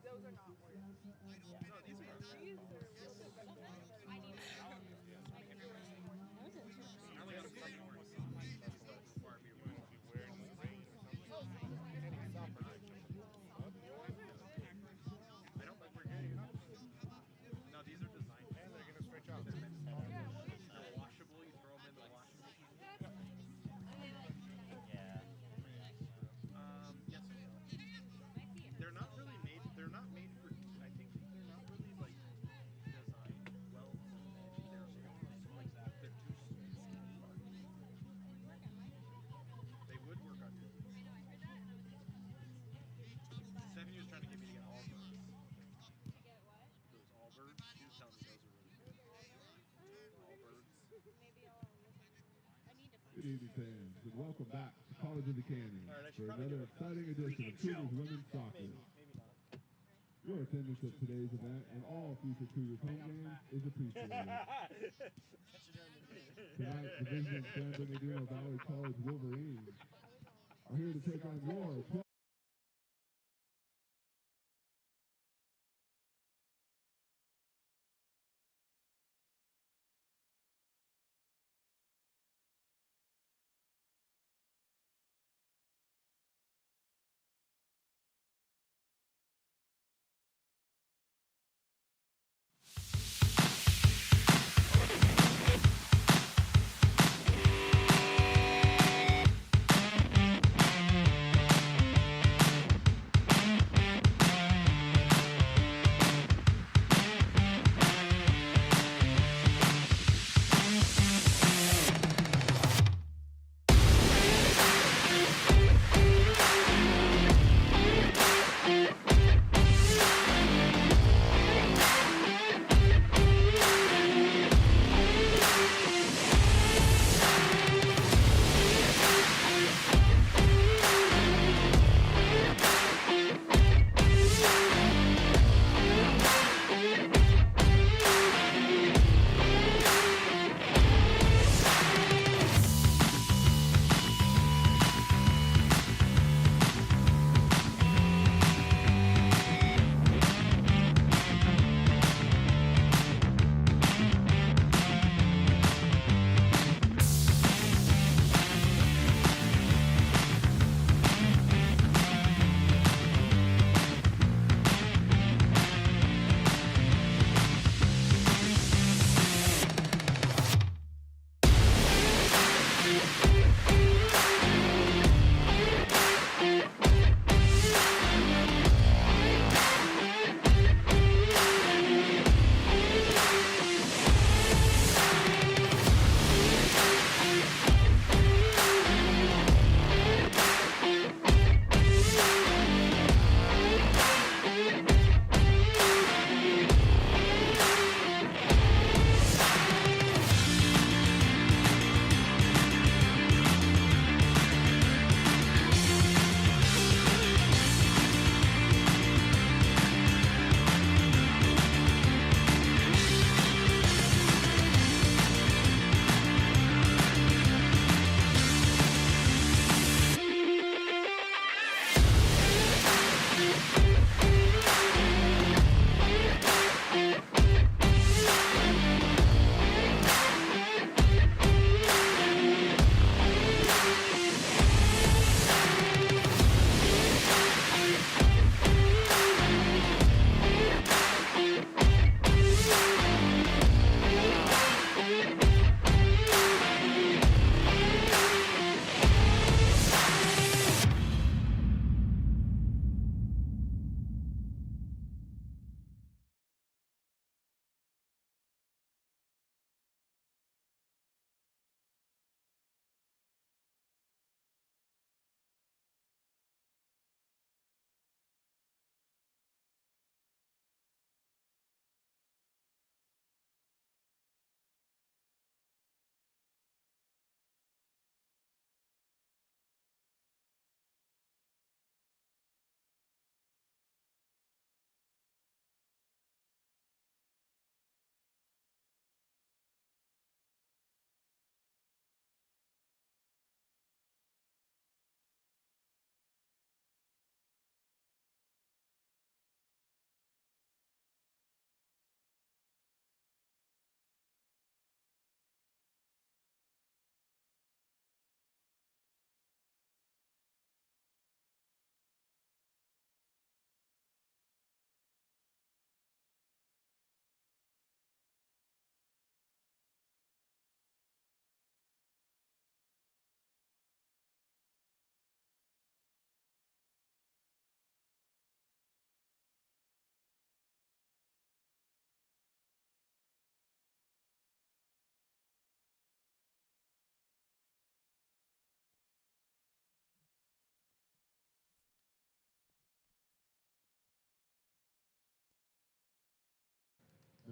those are not words. No, these are. These are a little bit better. I need to. I only got a question mark. Require me to wear something. You wearing the rain or something? Any soccer I don't think we're getting. No, these are designed. and they're gonna stretch out. They're washable. You throw them in the washing machine. Yeah. Yes. They're not really made. They're not made for. I think they're not really like designed well. They're like they're too skinny. They would work on you. Stephanie was trying to get me to get all birds. Get what? Those all birds. She was telling me those are really good. All birds. Maybe I'll listen. I need to find Good evening, fans, and welcome back to College of the Canyons All right, I should for probably another give a exciting edition of Cougars Women's Soccer. Maybe not. Your attendance at today's event and all future Cougars home games is appreciated. Tonight, Division San Bernardino Valley College Wolverines are here to take on your 12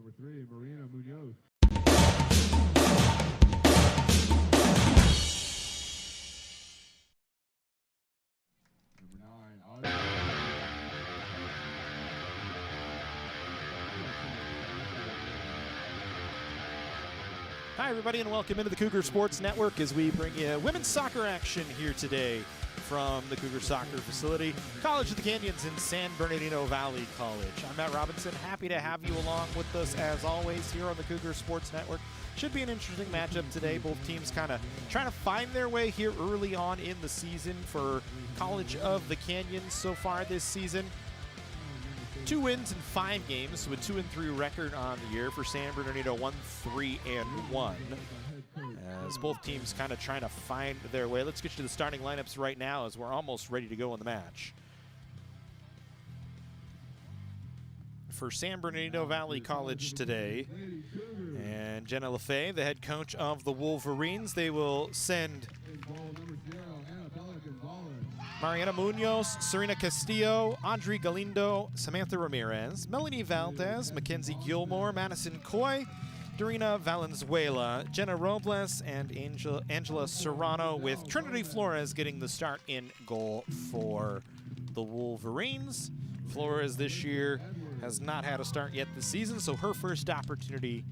Number 3, Marina Munoz. Number 9, Hi, everybody, and welcome into the Cougar Sports Network as we bring you women's soccer action here today from the Cougar Soccer Facility, College of the Canyons in San Bernardino Valley College. I'm Matt Robinson, happy to have you along with us as always here on the Cougar Sports Network. Should be an interesting matchup today. Both teams kind of trying to find their way here early on in the season for College of the Canyons so far this season. 2 wins in 5 games with 2-3 record on the year for San Bernardino, 1-3-1. As both teams kind of trying to find their way. Let's get you to the starting lineups right now as we're almost ready to go in the match. For San Bernardino Valley College today, and Jenna LaFay, the head coach of the Wolverines, they will send Mariana Munoz, Serena Castillo, Audrey Galindo, Samantha Ramirez, Melanie Valdez, Mackenzie Gilmore, Madison Coy, Dorina Valenzuela, Jenna Robles, and Angela Serrano, with Trinity Flores getting the start in goal for the Wolverines. Flores this year has not had a start yet this season, so her first opportunity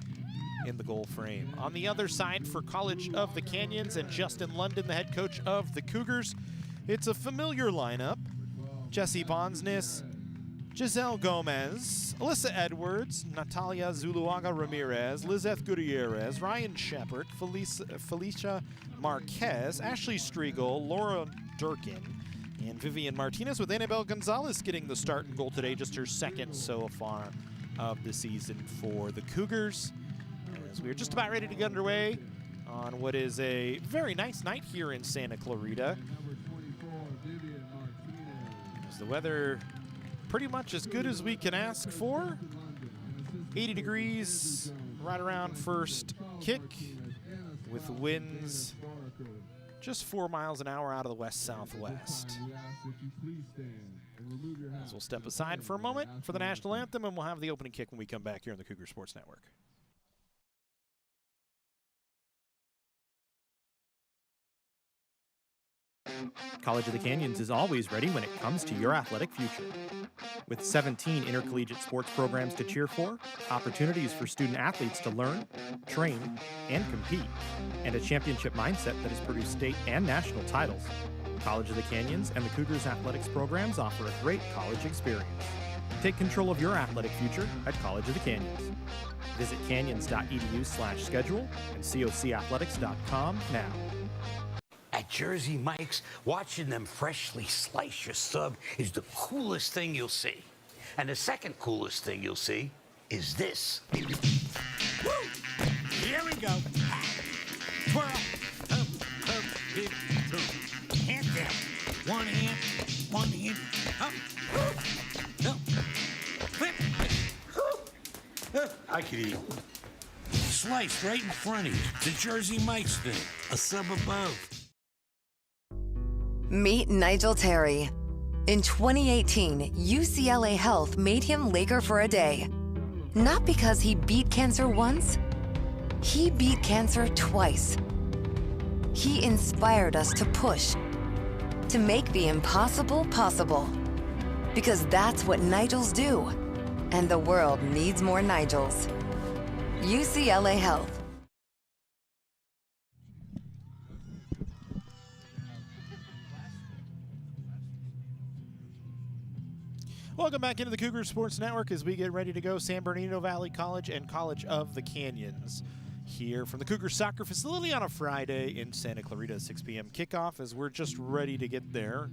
in the goal frame. On the other side for College of the Canyons and Justin London, the head coach of the Cougars, it's a familiar lineup. Jessie Bonsness, Giselle Gomez, Alyssa Edwards, Natalia Zuluaga Ramirez, Lizeth Gutierrez, Ryan Shepard, Felicia Marquez, Ashley Striegel, Laura Durkin, and Vivian Martinez, with Annabelle Gonzalez getting the start and goal today, just her second so far of the season for the Cougars. As we are just about ready to get underway on what is a very nice night here in Santa Clarita. As the weather pretty much as good as we can ask for. 80 degrees right around first kick, with winds just 4 miles an hour out of the west-southwest. So we'll step aside for a moment for the national anthem, and we'll have the opening kick when we come back here on the Cougar Sports Network. College of the Canyons is always ready when it comes to your athletic future. With 17 intercollegiate sports programs to cheer for, opportunities for student athletes to learn, train, and compete, and a championship mindset that has produced state and national titles, College of the Canyons and the Cougars athletics programs offer a great college experience. Take control of your athletic future at College of the Canyons. Visit canyons.edu/schedule and cocathletics.com now. At Jersey Mike's, watching them freshly slice your sub is the coolest thing you'll see. And the second coolest thing you'll see is this. Woo! Here we go. Twirl. Up, big, two. Hand down. One hand, up. Up. Flip. I could eat. Slice right in front of you. The Jersey Mike's thing. A sub above. Meet Nigel Terry. In 2018, UCLA Health made him Laker for a day. Not because he beat cancer once, he beat cancer twice. He inspired us to push, to make the impossible possible. Because that's what Nigels do. And the world needs more Nigels. UCLA Health. Welcome back into the Cougar Sports Network as we get ready to go San Bernardino Valley College and College of the Canyons here from the Cougar Soccer Facility on a Friday in Santa Clarita, 6 p.m. kickoff as we're just ready to get there.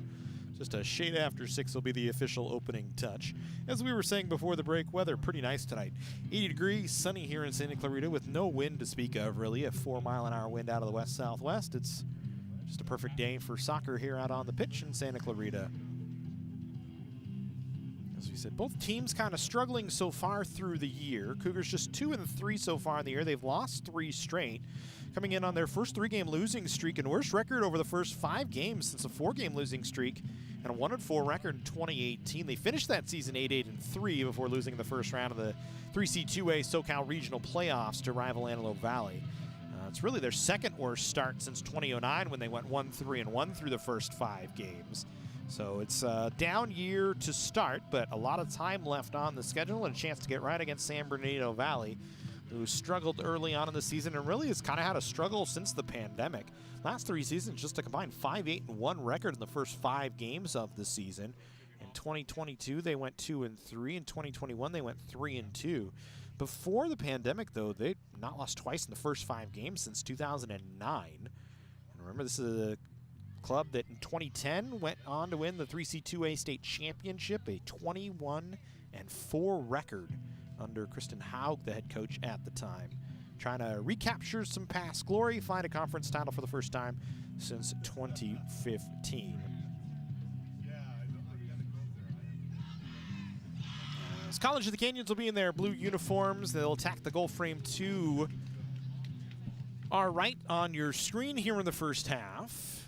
Just a shade after 6 will be the official opening touch. As we were saying before the break, weather pretty nice tonight. 80 degrees, sunny here in Santa Clarita with no wind to speak of, really. A 4-mile-an-hour wind out of the west-southwest. It's just a perfect day for soccer here out on the pitch in Santa Clarita. As we said, both teams kind of struggling so far through the year. Cougars just 2-3 so far in the year. They've lost 3 straight, coming in on their first 3-game losing streak and worst record over the first 5 games since a 4-game losing streak and a 1-4 record in 2018. They finished that season 8-3 before losing in the first round of the 3C2A SoCal Regional Playoffs to rival Antelope Valley. It's really their second worst start since 2009 when they went 1-3-1 through the first 5 games. So it's a down year to start, but a lot of time left on the schedule and a chance to get right against San Bernardino Valley, who struggled early on in the season and really has kind of had a struggle since the pandemic. Last 3 seasons, just a combined 5-8-1 record in the first 5 games of the season. In 2022, they went 2-3. In 2021, they went 3-2. Before the pandemic, though, they'd not lost twice in the first 5 games since 2009. And remember, this is a club that in 2010 went on to win the 3C2A state championship, a 21-4 record under Kristen Haug, the head coach at the time. Trying to recapture some past glory, find a conference title for the first time since 2015. As College of the Canyons will be in their blue uniforms. They'll attack the goal frame to our right on your screen here in the first half.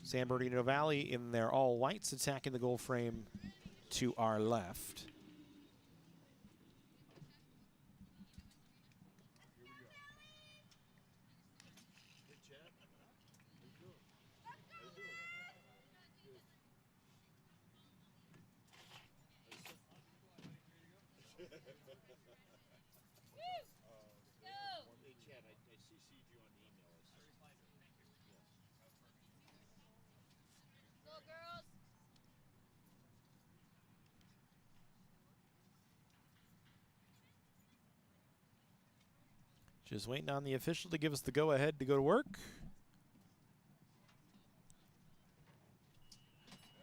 San Bernardino Valley in their all whites attacking the goal frame to our left. Just waiting on the official to give us the go-ahead to go to work.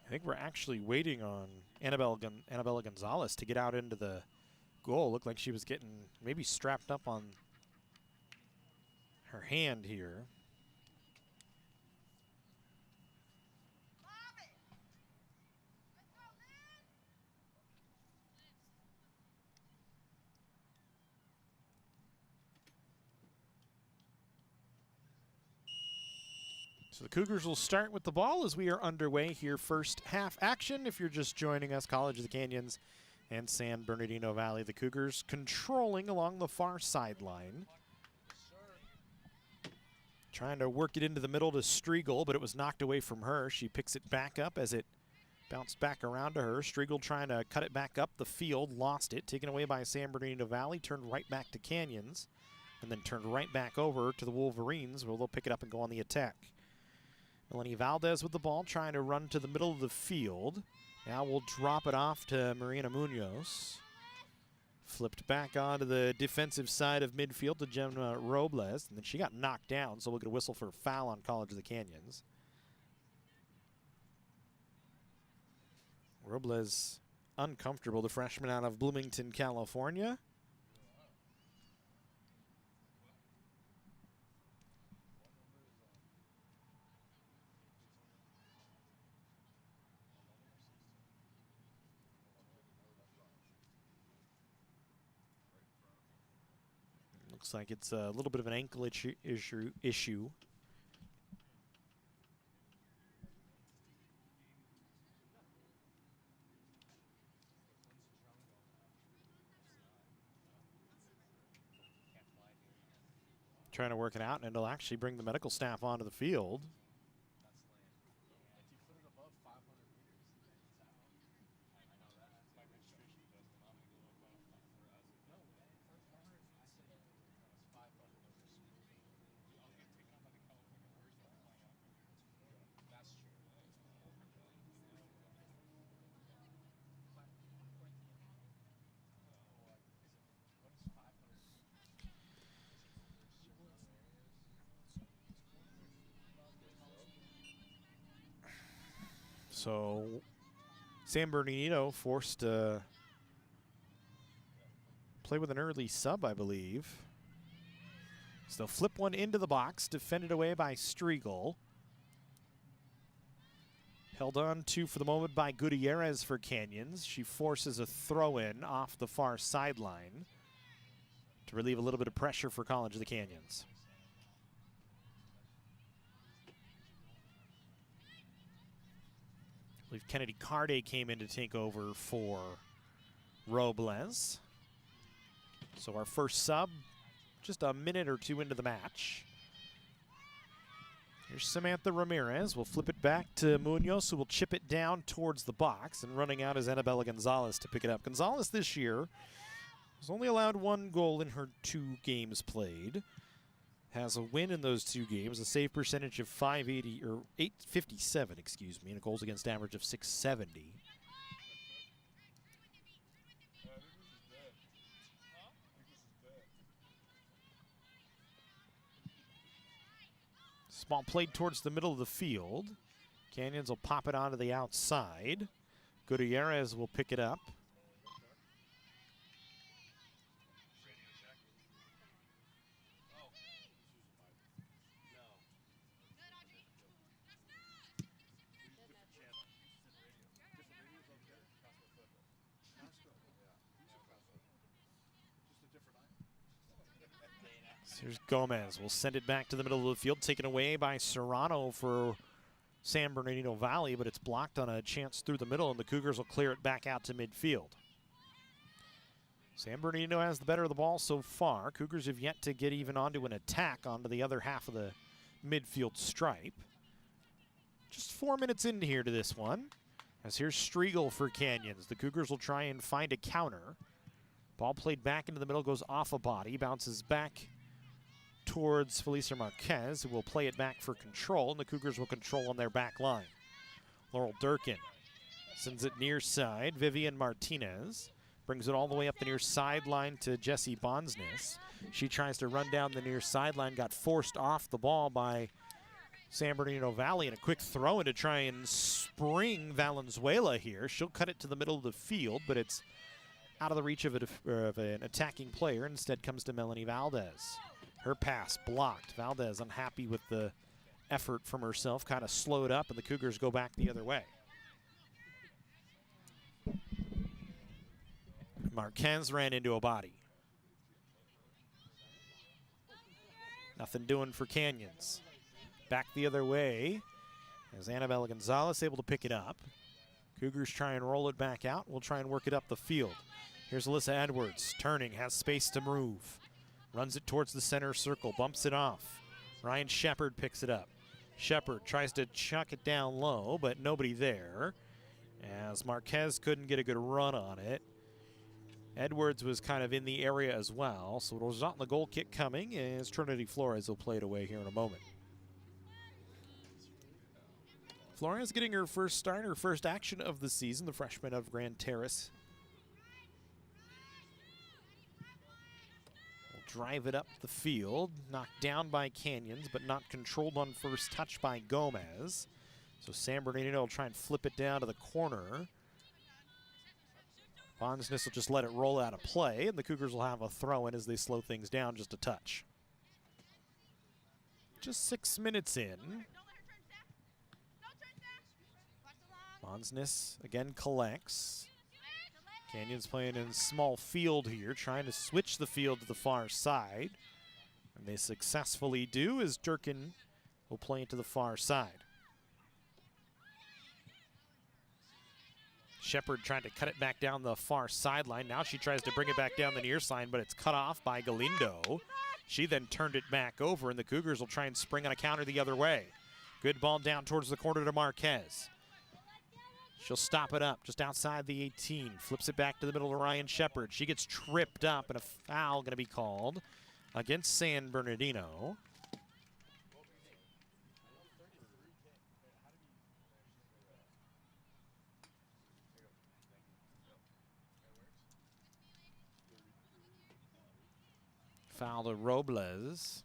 I think we're actually waiting on Annabella Gonzalez to get out into the goal. Looked like she was getting maybe strapped up on her hand here. So the Cougars will start with the ball as we are underway here. First half action. If you're just joining us, College of the Canyons and San Bernardino Valley. The Cougars controlling along the far sideline. Trying to work it into the middle to Striegel, but it was knocked away from her. She picks it back up as it bounced back around to her. Striegel trying to cut it back up the field, lost it. Taken away by San Bernardino Valley, turned right back to Canyons, and then turned right back over to the Wolverines, where they'll pick it up and go on the attack. Melanie Valdez with the ball, trying to run to the middle of the field. Now we'll drop it off to Marina Munoz. Flipped back onto the defensive side of midfield to Gemma Robles, and then she got knocked down, so we'll get a whistle for a foul on College of the Canyons. Robles uncomfortable, the freshman out of Bloomington, California. Looks like it's a little bit of an ankle issue. Trying to work it out, and it'll actually bring the medical staff onto the field. So San Bernardino forced to play with an early sub, I believe. So they'll flip one into the box, defended away by Striegel. Held on to for the moment by Gutierrez for Canyons. She forces a throw-in off the far sideline to relieve a little bit of pressure for College of the Canyons. I believe Kennedy Carde came in to take over for Robles. So our first sub, just a minute or two into the match. Here's Samantha Ramirez. We'll flip it back to Munoz, who will chip it down towards the box. And running out is Annabella Gonzalez to pick it up. Gonzalez this year has only allowed 1 goal in her 2 games played. Has a win in those 2 games, a save percentage of 857, excuse me, and a goals against average of 670. Ball played towards the middle of the field. Canyons will pop it onto the outside. Gutierrez will pick it up. Here's Gomez. We'll send it back to the middle of the field, taken away by Serrano for San Bernardino Valley, but it's blocked on a chance through the middle, and the Cougars will clear it back out to midfield. San Bernardino has the better of the ball so far. Cougars have yet to get even onto an attack onto the other half of the midfield stripe. Just 4 minutes in here to this one. As here's Striegel for Canyons. The Cougars will try and find a counter. Ball played back into the middle, goes off a body, bounces back towards Felisa Marquez, who will play it back for control, and the Cougars will control on their back line. Laurel Durkin sends it near side. Vivian Martinez brings it all the way up the near sideline to Jessie Bonsness. She tries to run down the near sideline, got forced off the ball by San Bernardino Valley, and a quick throw in to try and spring Valenzuela here. She'll cut it to the middle of the field, but it's out of the reach of an attacking player. Instead comes to Melanie Valdez. Her pass blocked. Valdez unhappy with the effort from herself, kind of slowed up, and the Cougars go back the other way. Marquez ran into a body. Nothing doing for Canyons. Back the other way as Annabella Gonzalez able to pick it up. Cougars try and roll it back out. We'll try and work it up the field. Here's Alyssa Edwards, turning, has space to move. Runs it towards the center circle, bumps it off. Ryan Shepard picks it up. Shepard tries to chuck it down low, but nobody there, as Marquez couldn't get a good run on it. Edwards was kind of in the area as well, so it'll result in the goal kick coming, as Trinity Flores will play it away here in a moment. Flores getting her first start, her first action of the season, the freshman of Grand Terrace. Drive it up the field, knocked down by Canyons, but not controlled on first touch by Gomez. So San Bernardino will try and flip it down to the corner. Bonsness will just let it roll out of play, and the Cougars will have a throw in as they slow things down just a touch. Just 6 minutes in. Bonsness again collects. Canyons playing in small field here, trying to switch the field to the far side. And they successfully do, as Durkin will play into the far side. Shepard trying to cut it back down the far sideline. Now she tries to bring it back down the near side, but it's cut off by Galindo. She then turned it back over, and the Cougars will try and spring on a counter the other way. Good ball down towards the corner to Marquez. She'll stop it up just outside the 18. Flips it back to the middle to Ryan Shepard. She gets tripped up, and a foul going to be called against San Bernardino. Foul to Robles.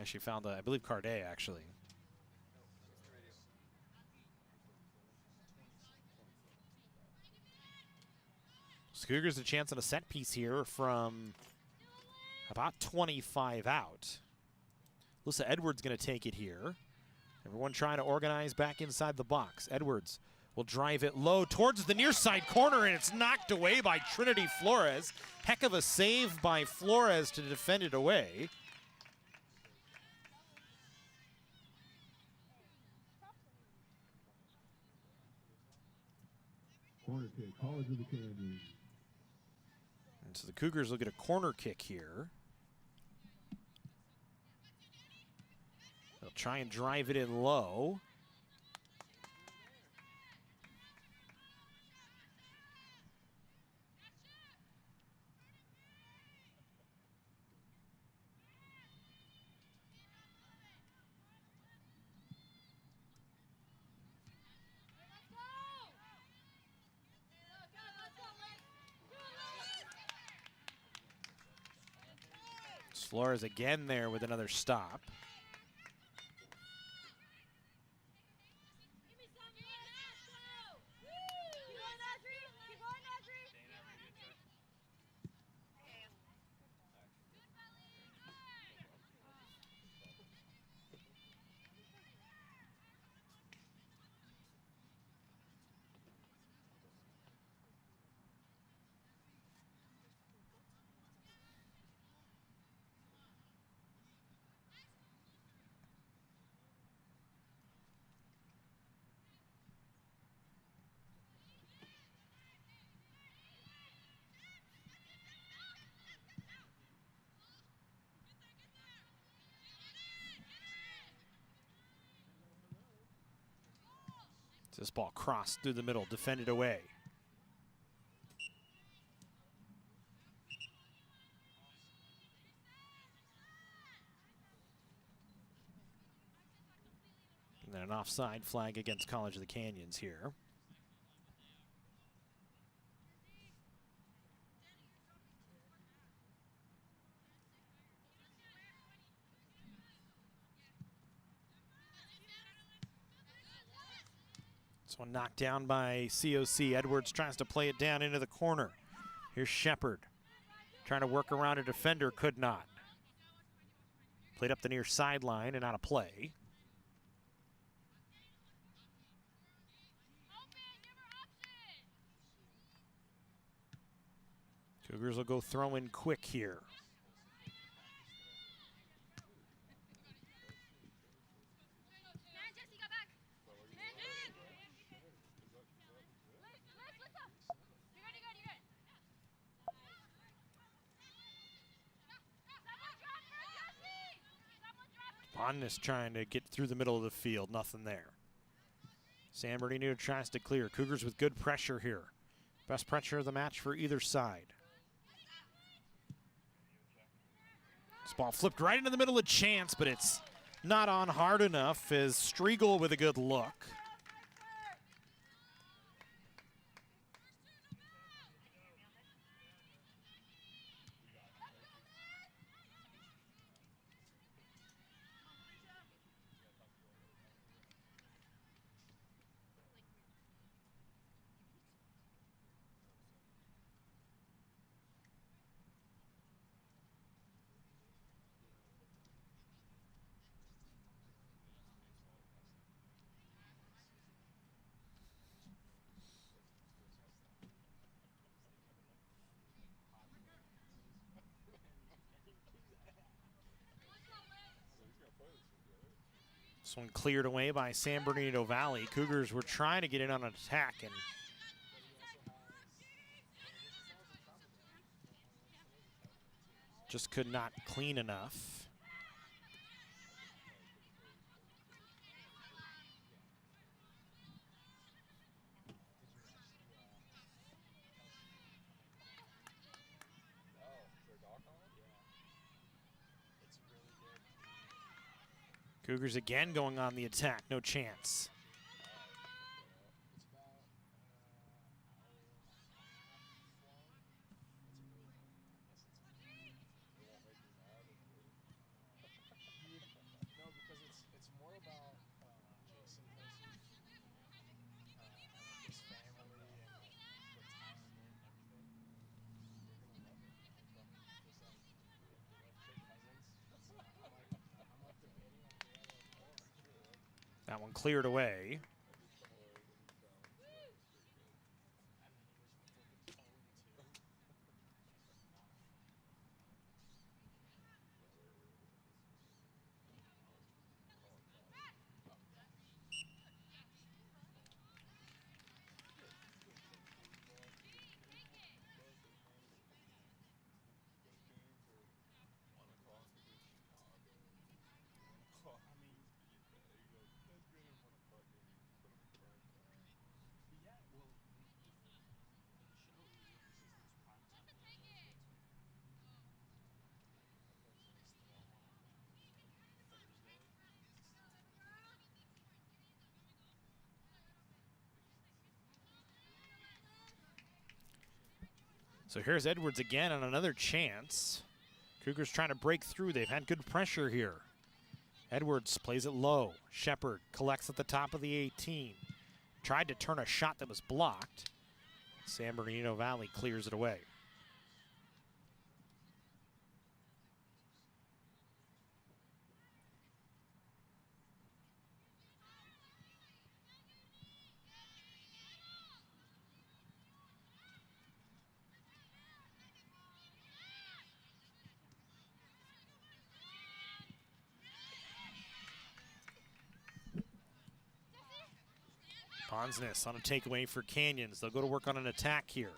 Actually found, I believe, Carde, actually. So Cougars a chance on a set piece here from About 25 out. Alyssa Edwards going to take it here. Everyone trying to organize back inside the box. Edwards will drive it low towards the near side corner, and it's knocked away by Trinity Flores. Heck of a save by Flores to defend it away. Corner kick, College of the Canyons. And so the Cougars will get a corner kick here. They'll try and drive it in low. Flores again there with another stop. This ball crossed through the middle, defended away. And then an offside flag against College of the Canyons here. This one knocked down by COC. Edwards tries to play it down into the corner. Here's Shepard trying to work around a defender, could not. Played up the near sideline and out of play. Cougars will go throw in quick here. Bonnes trying to get through the middle of the field, nothing there. San Bernardino tries to clear. Cougars with good pressure here. Best pressure of the match for either side. This ball flipped right into the middle of Chance, but it's not on hard enough as Striegel with a good look. This one cleared away by San Bernardino Valley. Cougars were trying to get in on an attack and just could not clean enough. Cougars again going on the attack, no chance. That one cleared away. So here's Edwards again on another chance. Cougars trying to break through. They've had good pressure here. Edwards plays it low. Shepard collects at the top of the 18. Tried to turn a shot that was blocked. San Bernardino Valley clears it away. Ponsness on a takeaway for Canyons. They'll go to work on an attack here.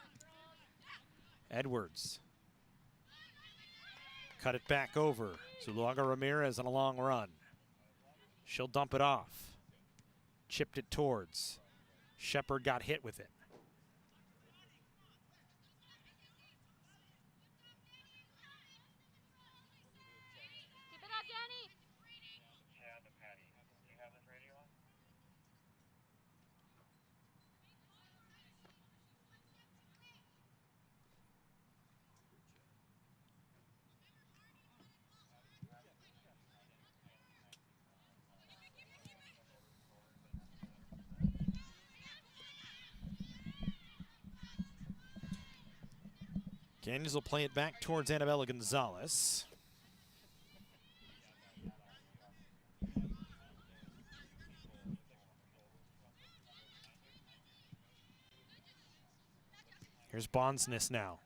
Edwards. Cut it back over. Zuluaga Ramirez on a long run. She'll dump it off. Chipped it towards. Shepard got hit with it. Keep it up, Danny. Canyons will play it back towards Annabella Gonzalez. Here's Bondsness now.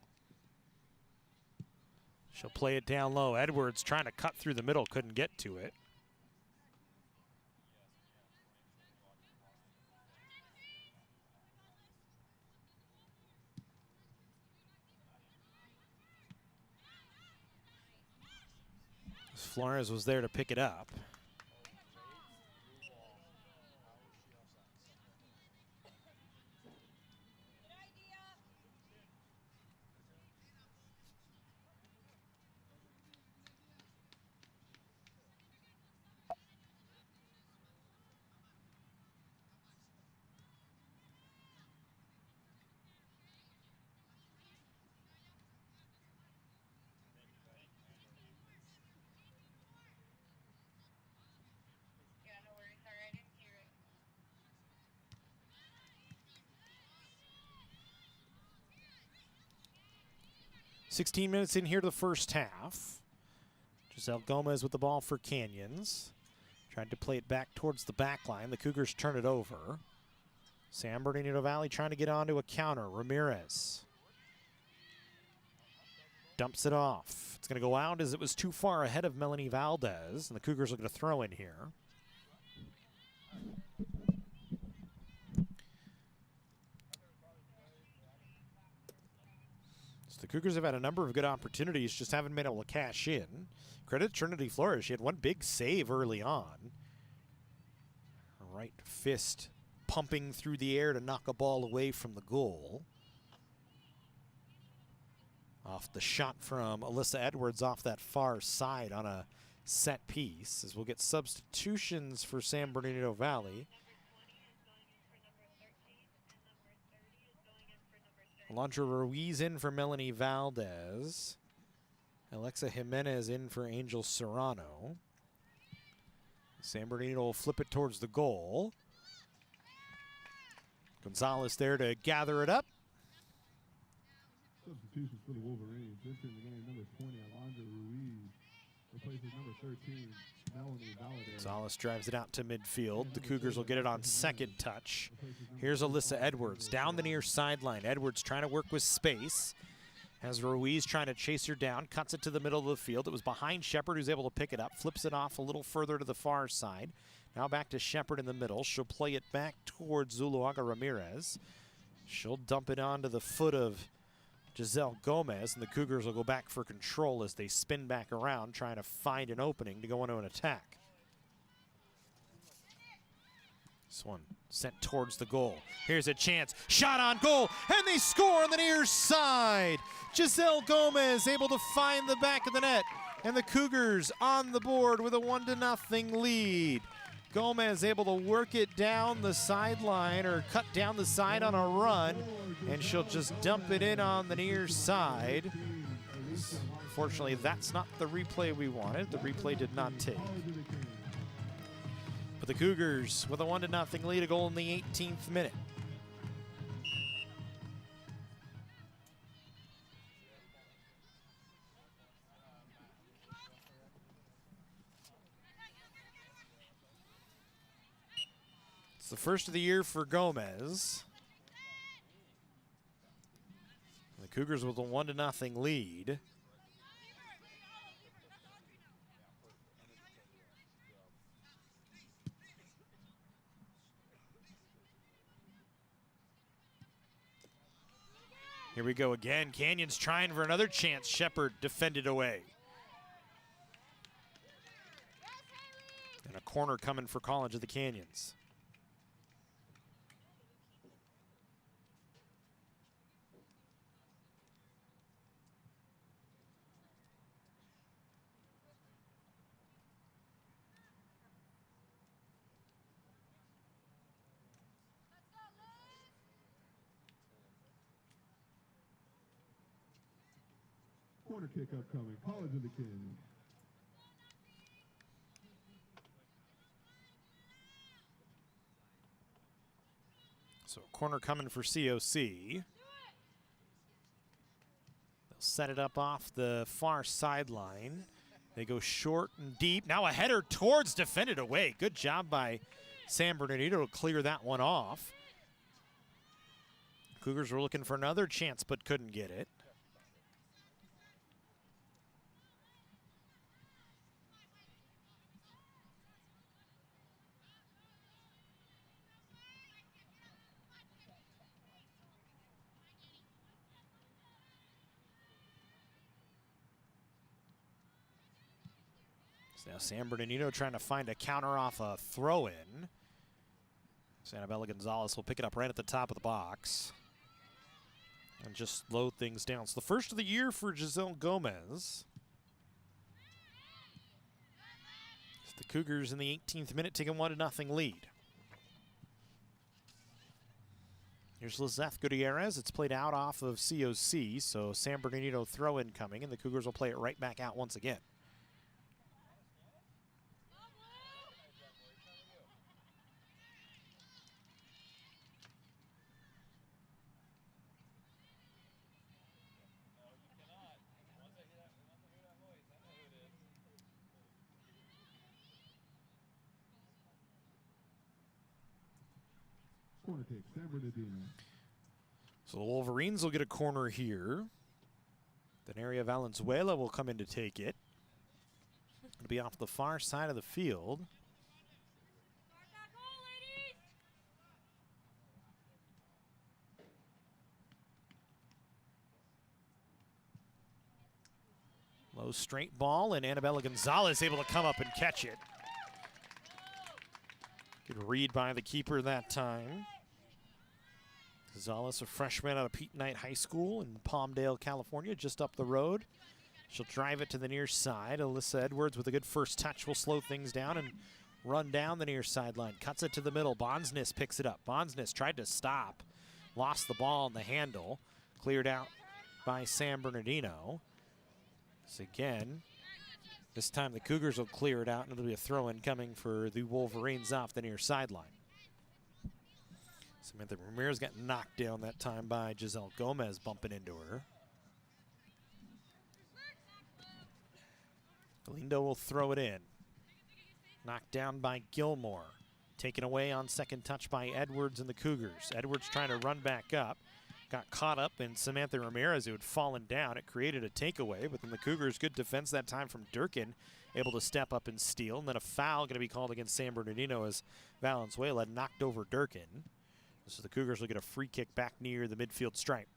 She'll play it down low. Edwards trying to cut through the middle, couldn't get to it. Flores was there to pick it up. Yeah, no worries. Sorry, I didn't hear it. 16 minutes in here to the first half. Giselle Gomez with the ball for Canyons. Tried to play it back towards the back line. The Cougars turn it over. San Bernardino Valley trying to get onto a counter. Ramirez dumps it off. It's going to go out as it was too far ahead of Melanie Valdez, and the Cougars are going to throw in here. So the Cougars have had a number of good opportunities, just haven't been able to cash in. Credit Trinity Flores. She had one big save early on. Right fist pumping through the air to knock a ball away from the goal. Off the shot from Alyssa Edwards off that far side on a set piece, as we'll get substitutions for San Bernardino Valley. Alondra Ruiz in for Melanie Valdez. Alexa Jimenez in for Angel Serrano. San Bernardino will flip it towards the goal. Gonzalez there to gather it up. Substitutions for the Wolverines. Entering the game, number 20, Alondra Ruiz, replaces number number 13, Melanie Valadez. Gonzalez drives it out to midfield. The Cougars will get it on second touch. Here's Alyssa Edwards down the near sideline. Edwards trying to work with space. Has Ruiz trying to chase her down, cuts it to the middle of the field. It was behind Shepard, who's able to pick it up, flips it off a little further to the far side. Now back to Shepard in the middle. She'll play it back towards Zuluaga Ramirez. She'll dump it onto the foot of Giselle Gomez, and the Cougars will go back for control as they spin back around, trying to find an opening to go into an attack. This one sent towards the goal. Here's a chance. Shot on goal, and they score on the near side. Giselle Gomez able to find the back of the net, and the Cougars on the board with a 1-0 lead. Gomez able to work it down the sideline, or cut down the side on a run, and she'll just dump it in on the near side. Fortunately, that's not the replay we wanted. The replay did not take. But the Cougars with a 1-0 lead, a goal in the 18th minute. It's the first of the year for Gomez. The Cougars with a 1-0 lead. Here we go again. Canyon's trying for another chance. Shepard defended away. And a corner coming for College of the Canyons. Corner kick upcoming. College of the Canyons. So corner coming for COC. They'll set it up off the far sideline. They go short and deep. Now a header towards, defended away. Good job by San Bernardino to clear that one off. Cougars were looking for another chance but couldn't get it. So now San Bernardino trying to find a counter off a throw-in. Annabella Gonzalez will pick it up right at the top of the box and just slow things down. So the first of the year for Giselle Gomez. It's the Cougars in the 18th minute taking 1-0 lead. Here's Lizeth Gutierrez. It's played out off of COC, so San Bernardino throw-in coming, and the Cougars will play it right back out once again. Corner kick, San Bernardino. So the Wolverines will get a corner here. Then Area Valenzuela will come in to take it. It'll be off the far side of the field. Low straight ball, and Annabella Gonzalez able to come up and catch it. Good read by the keeper that time. Gonzalez, a freshman out of Pete Knight High School in Palmdale, California, just up the road. She'll drive it to the near side. Alyssa Edwards with a good first touch will slow things down and run down the near sideline. Cuts it to the middle. Bonsness picks it up. Bonsness tried to stop. Lost the ball on the handle. Cleared out by San Bernardino. So again, this time the Cougars will clear it out, and it'll be a throw-in coming for the Wolverines off the near sideline. Samantha Ramirez got knocked down that time by Giselle Gomez bumping into her. Galindo will throw it in. Knocked down by Gilmore. Taken away on second touch by Edwards and the Cougars. Edwards trying to run back up. Got caught up in Samantha Ramirez, who had fallen down. It created a takeaway, but then the Cougars, good defense that time from Durkin, able to step up and steal. And then a foul going to be called against San Bernardino as Valenzuela knocked over Durkin. So the Cougars will get a free kick back near the midfield stripe.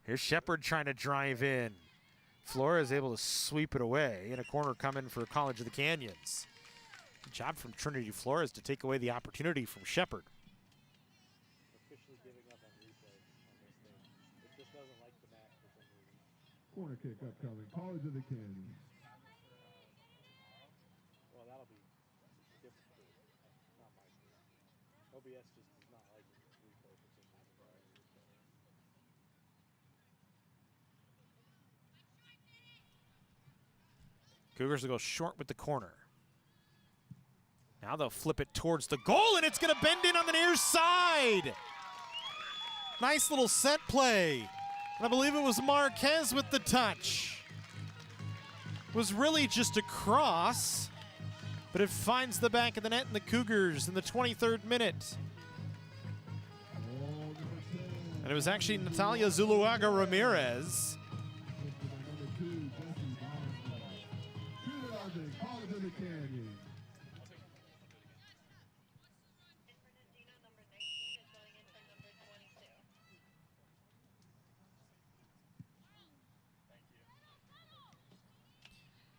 Here's Shepard trying to drive in. Flores able to sweep it away, and a corner coming for College of the Canyons. Good job from Trinity Flores to take away the opportunity from Shepard. Officially giving up on replay on this thing. It just doesn't like the match for some reason. Corner kick upcoming. College of the Canyons. Well, that'll be different. Not my fault. OBS just does not like replay for some reason. Cougars will go short with the corner. Now they'll flip it towards the goal, and it's going to bend in on the near side. Nice little set play. And I believe it was Marquez with the touch. It was really just a cross, but it finds the back of the net in the Cougars in the 23rd minute. And it was actually Natalia Zuluaga Ramirez. College of the Canyon. Bernardino, number 19,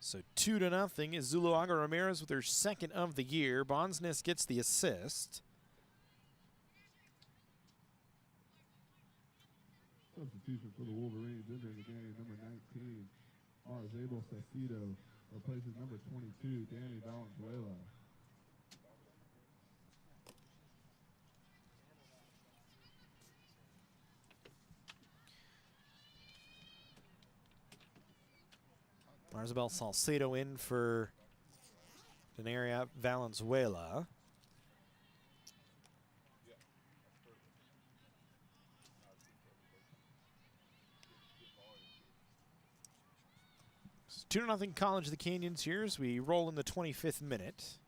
is going in for number 22. So 2-0 is Zuluaga Ramirez with her second of the year. Bonsness gets the assist. Substitution for the Wolverines entering the game, number 19, Marzabel Sacido, replaces number 22, Danny Valenzuela. Marzabel Salcedo in for Denaria Valenzuela. It's 2-0 College of the Canyons here as we roll in the 25th minute.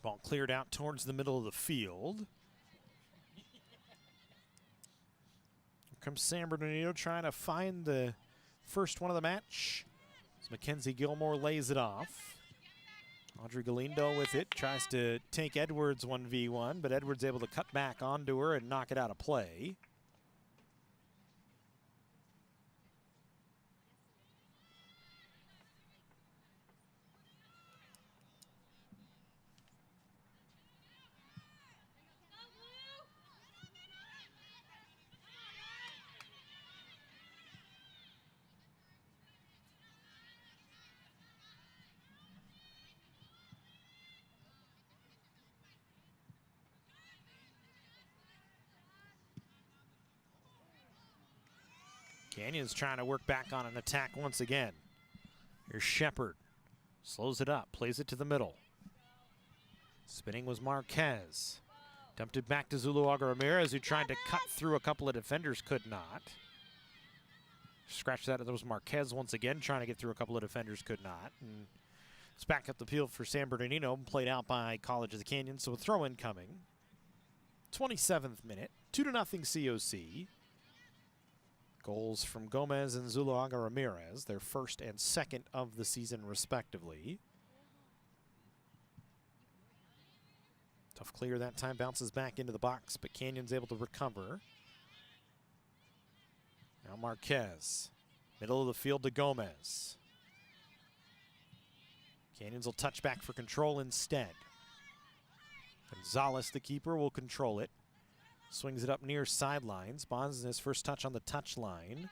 Ball cleared out towards the middle of the field. Here comes San Bernardino trying to find the first one of the match. As Mackenzie Gilmore lays it off. Audrey Galindo with it, tries to take Edwards 1v1, but Edwards able to cut back onto her and knock it out of play. Canyons trying to work back on an attack once again. Here's Shepard. Slows it up, plays it to the middle. Spinning was Marquez. Dumped it back to Zuluaga Ramirez, who tried to cut through a couple of defenders, could not. Scratch that, there was Marquez once again trying to get through a couple of defenders, could not. And It's back up the field for San Bernardino, played out by College of the Canyon, so a throw in coming. 27th minute, 2-0 COC. Goals from Gomez and Zuluaga Ramirez, their first and second of the season respectively. Tough clear that time, bounces back into the box, but Canyon's able to recover. Now Marquez, middle of the field to Gomez. Canyons will touch back for control instead. Gonzalez, the keeper, will control it. Swings it up near sidelines. Bonds in his first touch on the touch line.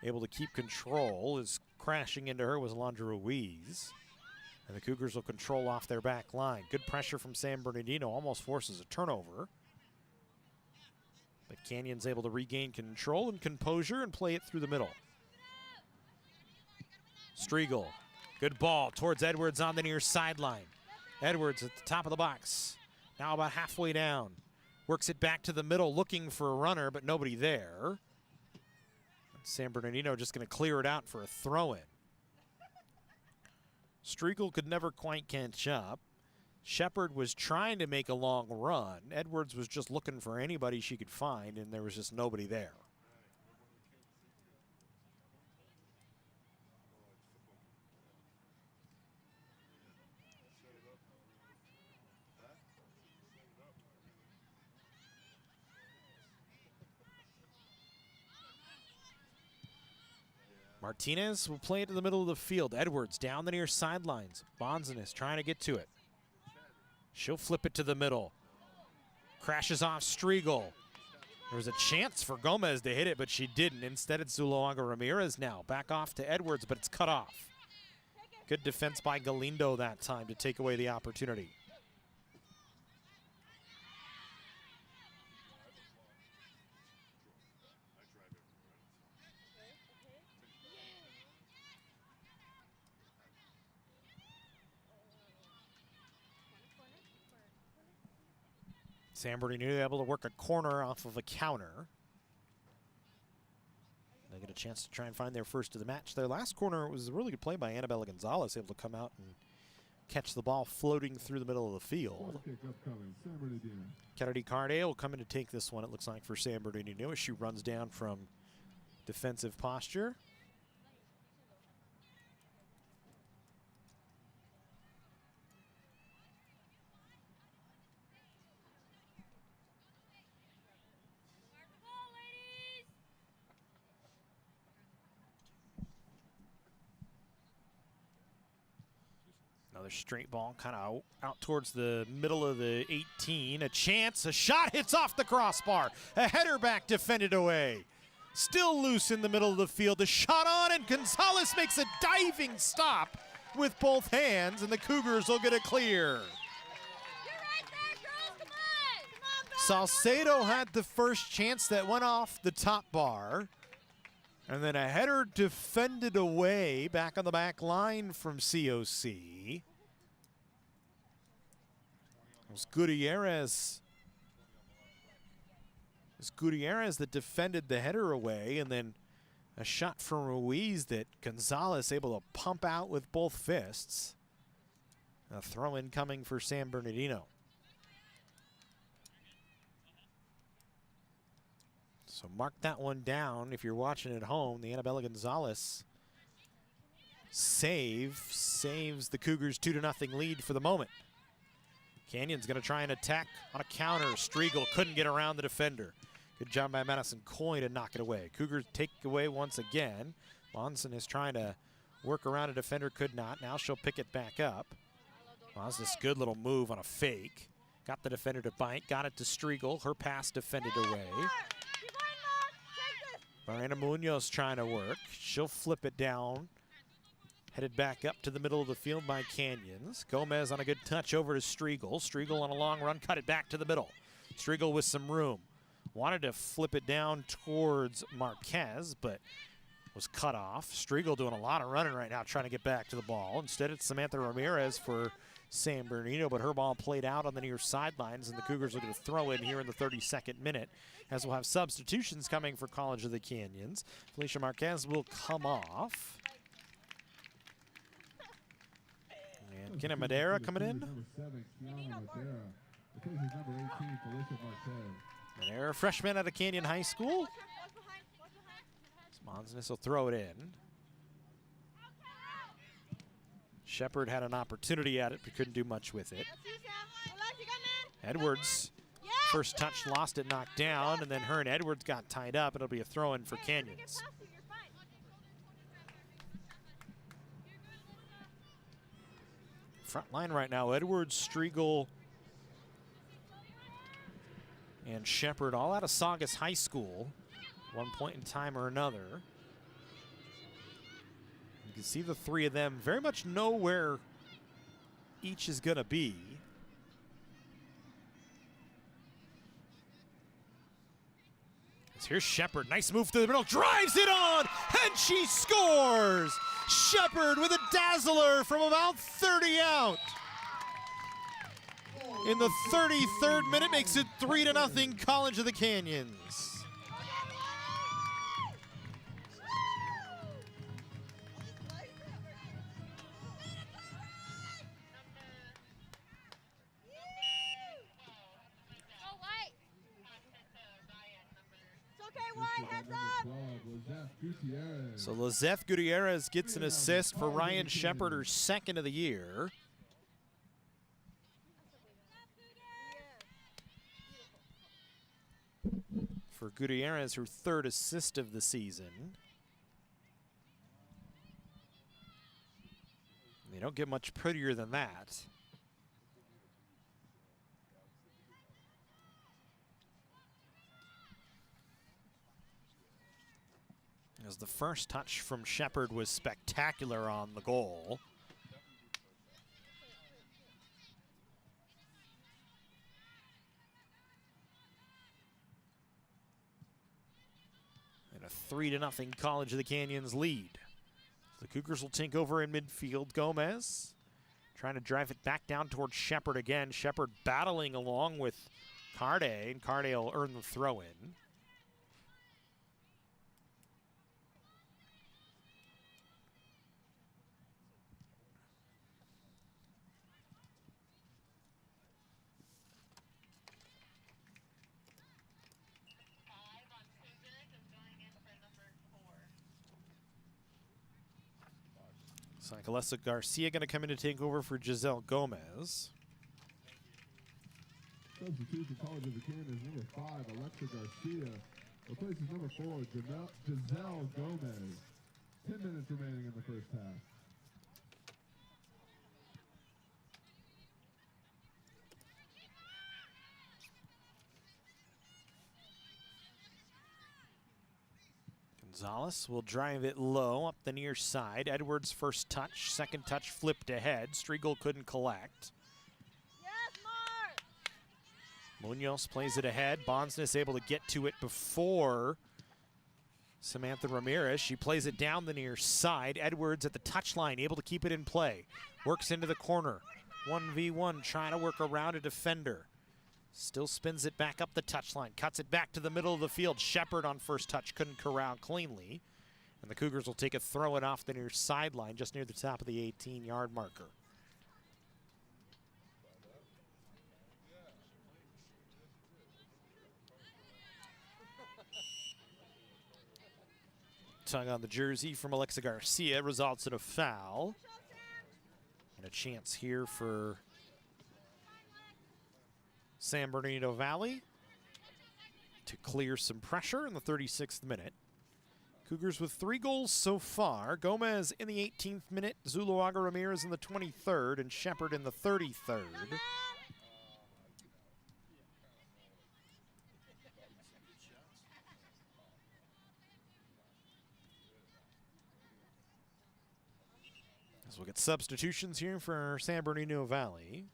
Able to keep control. Is crashing into her was Alondra Ruiz. And the Cougars will control off their back line. Good pressure from San Bernardino. Almost forces a turnover. But Canyon's able to regain control and composure and play it through the middle. Striegel. Good ball towards Edwards on the near sideline. Edwards at the top of the box. Now about halfway down. Works it back to the middle looking for a runner, but nobody there. San Bernardino just going to clear it out for a throw-in. Striegel could never quite catch up. Shepard was trying to make a long run. Edwards was just looking for anybody she could find, and there was just nobody there. Martinez will play it to the middle of the field. Edwards down the near sidelines. Bonzen is trying to get to it. She'll flip it to the middle. Crashes off Striegel. There was a chance for Gomez to hit it, but she didn't. Instead, it's Zuluaga Ramirez now. Back off to Edwards, but it's cut off. Good defense by Galindo that time to take away the opportunity. San Bernardino able to work a corner off of a counter. They get a chance to try and find their first of the match. Their last corner was a really good play by Annabella Gonzalez, able to come out and catch the ball floating through the middle of the field. Kennedy Carde will come in to take this one, it looks like, for San Bernardino as she runs down from defensive posture. Another straight ball kind of out towards the middle of the 18. A chance, a shot hits off the crossbar. A header back defended away. Still loose in the middle of the field. The shot on, and Gonzalez makes a diving stop with both hands, and the Cougars will get a clear. Salcedo had the first chance that went off the top bar. And then a header defended away back on the back line from COC. It was Gutierrez. It was Gutierrez that defended the header away, and then a shot from Ruiz that Gonzalez able to pump out with both fists. A throw-in coming for San Bernardino. So mark that one down if you're watching at home. The Annabella Gonzalez save saves the Cougars 2-0 lead for the moment. Canyon's going to try and attack on a counter. Striegel couldn't get around the defender. Good job by Madison Coy to knock it away. Cougars take away once again. Monson is trying to work around a defender, could not. Now she'll pick it back up. Well, that's this good little move on a fake. Got the defender to bite, got it to Striegel. Her pass defended away. Miranda Munoz trying to work. She'll flip it down. Headed back up to the middle of the field by Canyons. Gomez on a good touch over to Striegel. Striegel on a long run, cut it back to the middle. Striegel with some room. Wanted to flip it down towards Marquez, but was cut off. Striegel doing a lot of running right now, trying to get back to the ball. Instead, it's Samantha Ramirez for San Bernardino, but her ball played out on the near sidelines, and the Cougars are going to throw in here in the 32nd minute, as we'll have substitutions coming for College of the Canyons. Felicia Marquez will come off. Kenna Madera coming in. Number 7, Kiana Madera. Replaces number 18, Felicia Marquez. Madera, freshman out of Canyon High School. Monsness will throw it in. Shepard had an opportunity at it, but couldn't do much with it. Edwards, first touch, lost it, knocked down, and then her and Edwards got tied up. It'll be a throw-in for Canyons. Front line right now, Edwards, Striegel, and Shepard, all out of Saugus High School, one point in time or another. You can see the three of them very much know where each is going to be. Here's Shepard, nice move to the middle, drives it on, and she scores! Shepard with a dazzler from about 30 out. In the 33rd minute, makes it 3-0 College of the Canyons. So Lizeth Gutierrez gets an assist for Ryan Shepard, her second of the year. For Gutierrez, her third assist of the season. They don't get much prettier than that. As the first touch from Shepard was spectacular on the goal. And a 3-0 College of the Canyons lead. The Cougars will take over in midfield. Gomez trying to drive it back down towards Shepard again. Shepard battling along with Carde, and Carde will earn the throw-in. Looks like Alessa Garcia going to come in to take over for Giselle Gomez. Substitution College of the Canyons, number 5, Alexa Garcia. Replaces number 4, Giselle Gomez. 10 minutes remaining in the first half. Gonzalez will drive it low up the near side. Edwards first touch, second touch flipped ahead. Striegel couldn't collect. Munoz plays it ahead. Bonsness able to get to it before Samantha Ramirez. She plays it down the near side. Edwards at the touchline, able to keep it in play. Works into the corner. 1v1, trying to work around a defender. Still spins it back up the touchline. Cuts it back to the middle of the field. Shepard on first touch couldn't corral cleanly. And the Cougars will take a throw it off the near sideline, just near the top of the 18-yard marker. Tug on the jersey from Alexa Garcia results in a foul. And a chance here for San Bernardino Valley to clear some pressure in the 36th minute. Cougars with 3 goals so far. Gomez in the 18th minute, Zuluaga Ramirez in the 23rd, and Shepard in the 33rd. So we'll get substitutions here for San Bernardino Valley.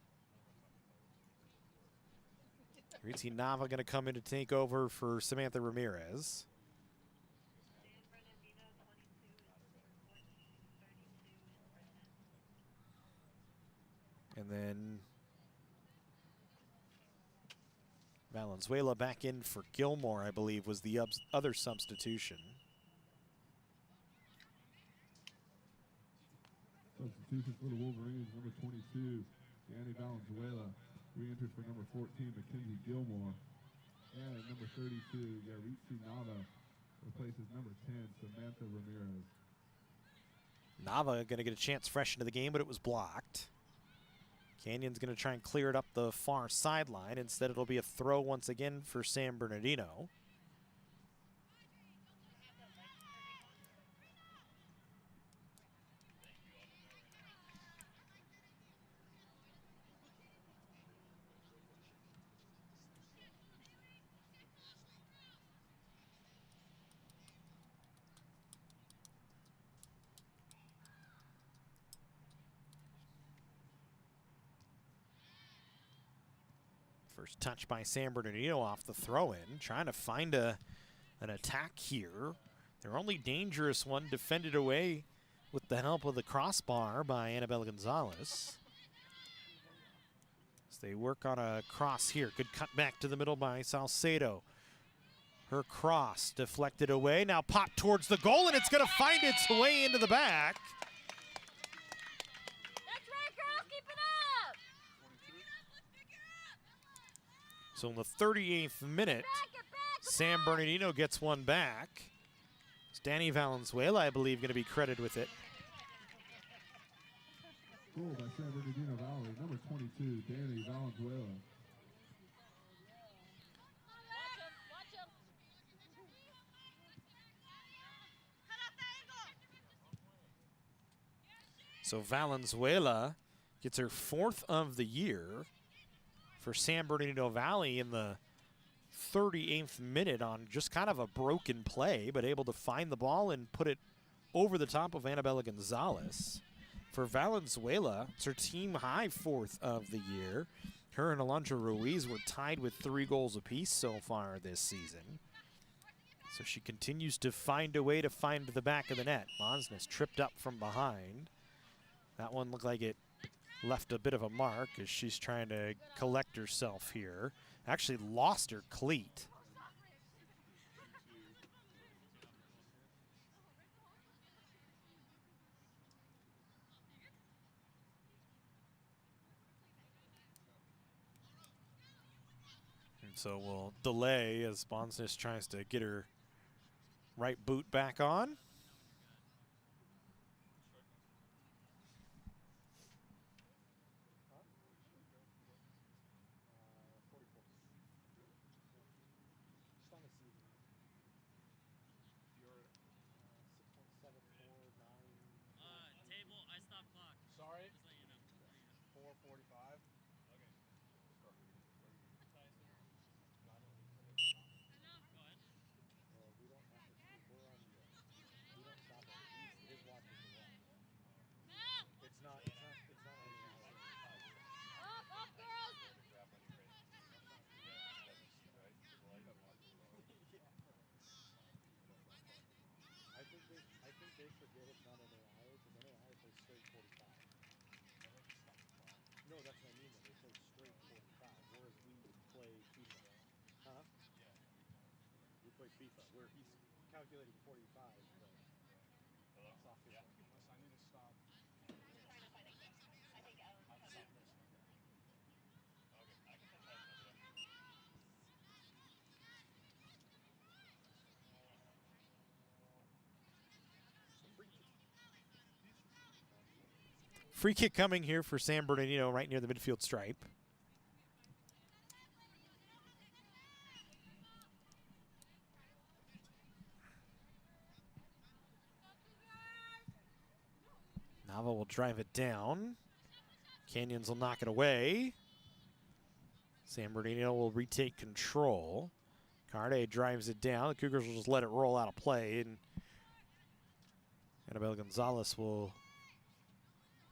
Rizzi Nava going to come in to take over for Samantha Ramirez. And then Valenzuela back in for Gilmore, I believe, was the other substitution. Substitution for the Wolverines, number 22, 14, Mackenzie Gilmore. And at number 32, Yaritzi Nava replaces number 10, Samantha Ramirez. Nava going to get a chance fresh into the game, but it was blocked. Canyon's going to try and clear it up the far sideline. Instead, it'll be a throw once again for San Bernardino. First touch by San Bernardino off the throw-in, trying to find an attack here. Their only dangerous one defended away with the help of the crossbar by Annabella Gonzalez. As they work on a cross here. Good cut back to the middle by Salcedo. Her cross deflected away, now popped towards the goal, and it's going to find its way into the back. So in the 38th minute, San Bernardino gets one back. It's Danny Valenzuela, I believe, going to be credited with it. Goal by San Bernardino Valley, number 22, Danny Valenzuela. So Valenzuela gets her 4th of the year for San Bernardino Valley in the 38th minute on just kind of a broken play, but able to find the ball and put it over the top of Annabella Gonzalez. For Valenzuela, it's her team high 4th of the year. Her and Alondra Ruiz were tied with 3 goals apiece so far this season. So she continues to find a way to find the back of the net. Monsness tripped up from behind. That one looked like it left a bit of a mark as she's trying to collect herself here. Actually lost her cleat. And so we'll delay as Bonsness tries to get her right boot back on. Sorry? 4:45. Okay. Well, we don't have to. We're on the. We don't stop it. He's watching the watch. It's not any hour. Up, girls! I think they forget it's not an hour because an hour plays straight 45. No, that's what I mean. They play straight 45, whereas we play FIFA. Huh? Yeah. We play FIFA, where he's calculating 45, but soft yeah. I need to stop. Free kick coming here for San Bernardino right near the midfield stripe. Nava will drive it down. Canyons will knock it away. San Bernardino will retake control. Carde drives it down. The Cougars will just let it roll out of play, and Annabella Gonzalez will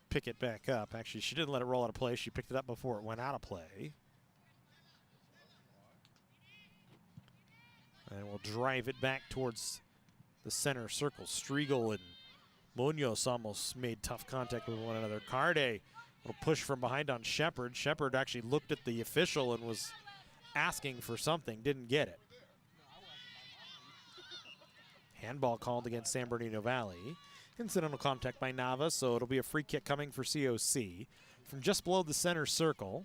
pick it back up. Actually, she didn't let it roll out of play. She picked it up before it went out of play. And we'll drive it back towards the center circle. Striegel and Munoz almost made tough contact with one another. Carde will push from behind on Shepard. Shepard actually looked at the official and was asking for something, didn't get it. Handball called against San Bernardino Valley. Incidental contact by Nava, so it'll be a free kick coming for COC from just below the center circle.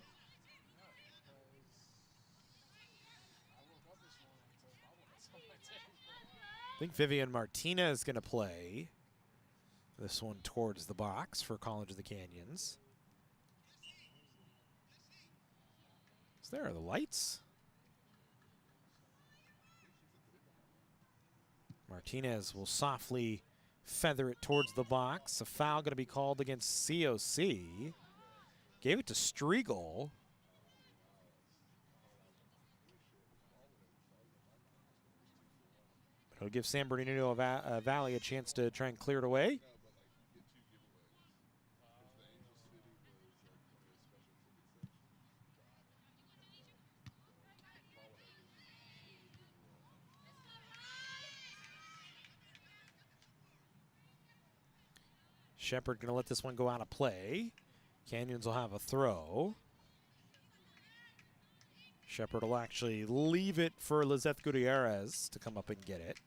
think Vivian Martinez is going to play this one towards the box for College of the Canyons. So there are the lights. Martinez will softly feather it towards the box. A foul going to be called against COC. Gave it to Striegel. But it'll give San Bernardino Valley a chance to try and clear it away. Shepard going to let this one go out of play. Canyons will have a throw. Shepard will actually leave it for Lizeth Gutierrez to come up and get it.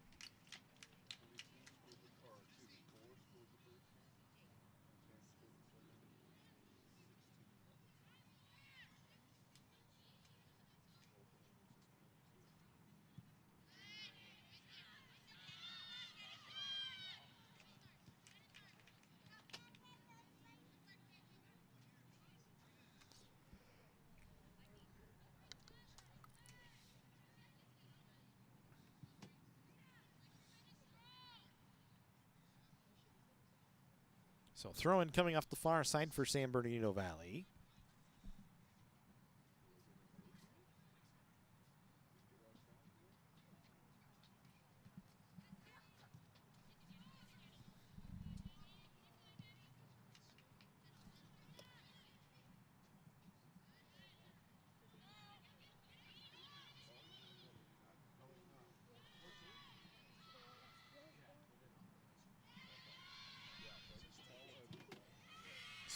So throw-in coming off the far side for San Bernardino Valley.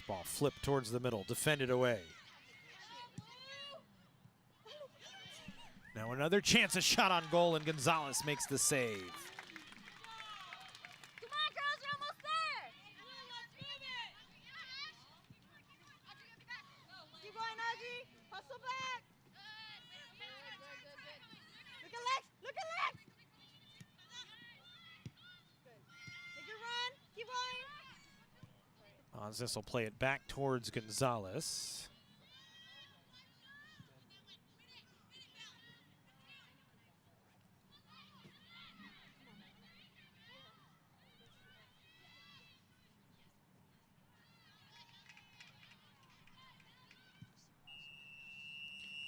Ball flipped towards the middle, defended away. Now another chance, a shot on goal, and Gonzalez makes the save. Come on, girls, you're almost there. Keep going, Audrey. Hustle back. Look at Lex. Look at Lex. Good. Take your run. Keep going. This will play it back towards Gonzalez.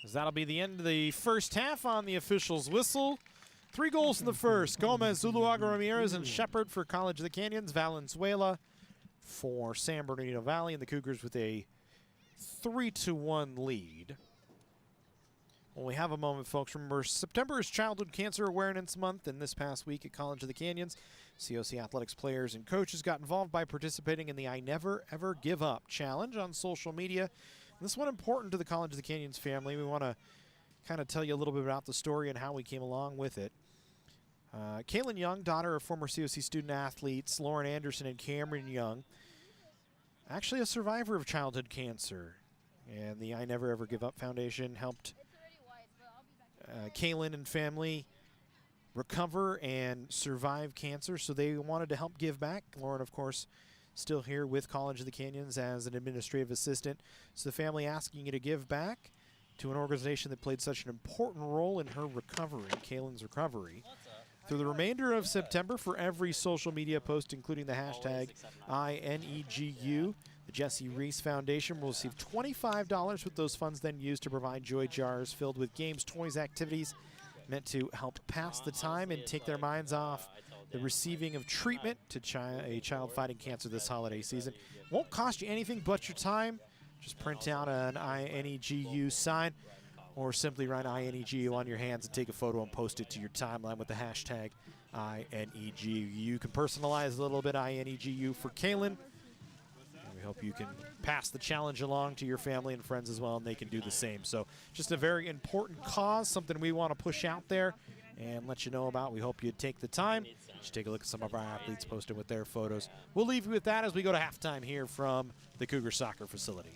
As that'll be the end of the first half on the official's whistle. 3 goals in the first. Gomez, Zuluaga Ramirez, and Shepard for College of the Canyons. Valenzuela for San Bernardino Valley, and the Cougars with a 3-1 lead. Well, we have a moment, folks. Remember, September is Childhood Cancer Awareness Month, and this past week at College of the Canyons, COC Athletics players and coaches got involved by participating in the I Never Ever Give Up challenge on social media. And this one important to the College of the Canyons family. We want to kind of tell you a little bit about the story and how we came along with it. Kaylin Young, daughter of former COC student athletes Lauren Anderson and Cameron Young, actually a survivor of childhood cancer. And the I Never Ever Give Up Foundation helped Kaylin and family recover and survive cancer, so they wanted to help give back. Lauren, of course, still here with College of the Canyons as an administrative assistant. So the family asking you to give back to an organization that played such an important role in her recovery, Kaylin's recovery. Through the remainder of September, for every social media post, including the hashtag INEGU, the Jesse Reese Foundation will receive $25 with those funds then used to provide joy jars filled with games, toys, activities meant to help pass the time and take their minds off the receiving of treatment to a child fighting cancer this holiday season. Won't cost you anything but your time. Just print out an INEGU sign, or simply write INEGU on your hands and take a photo and post it to your timeline with the hashtag INEGU. You can personalize a little bit INEGU for Kaylin. And we hope you can pass the challenge along to your family and friends as well, and they can do the same. So just a very important cause, something we want to push out there and let you know about. We hope you take the time. Just take a look at some of our athletes posted with their photos. We'll leave you with that as we go to halftime here from the Cougar soccer facility.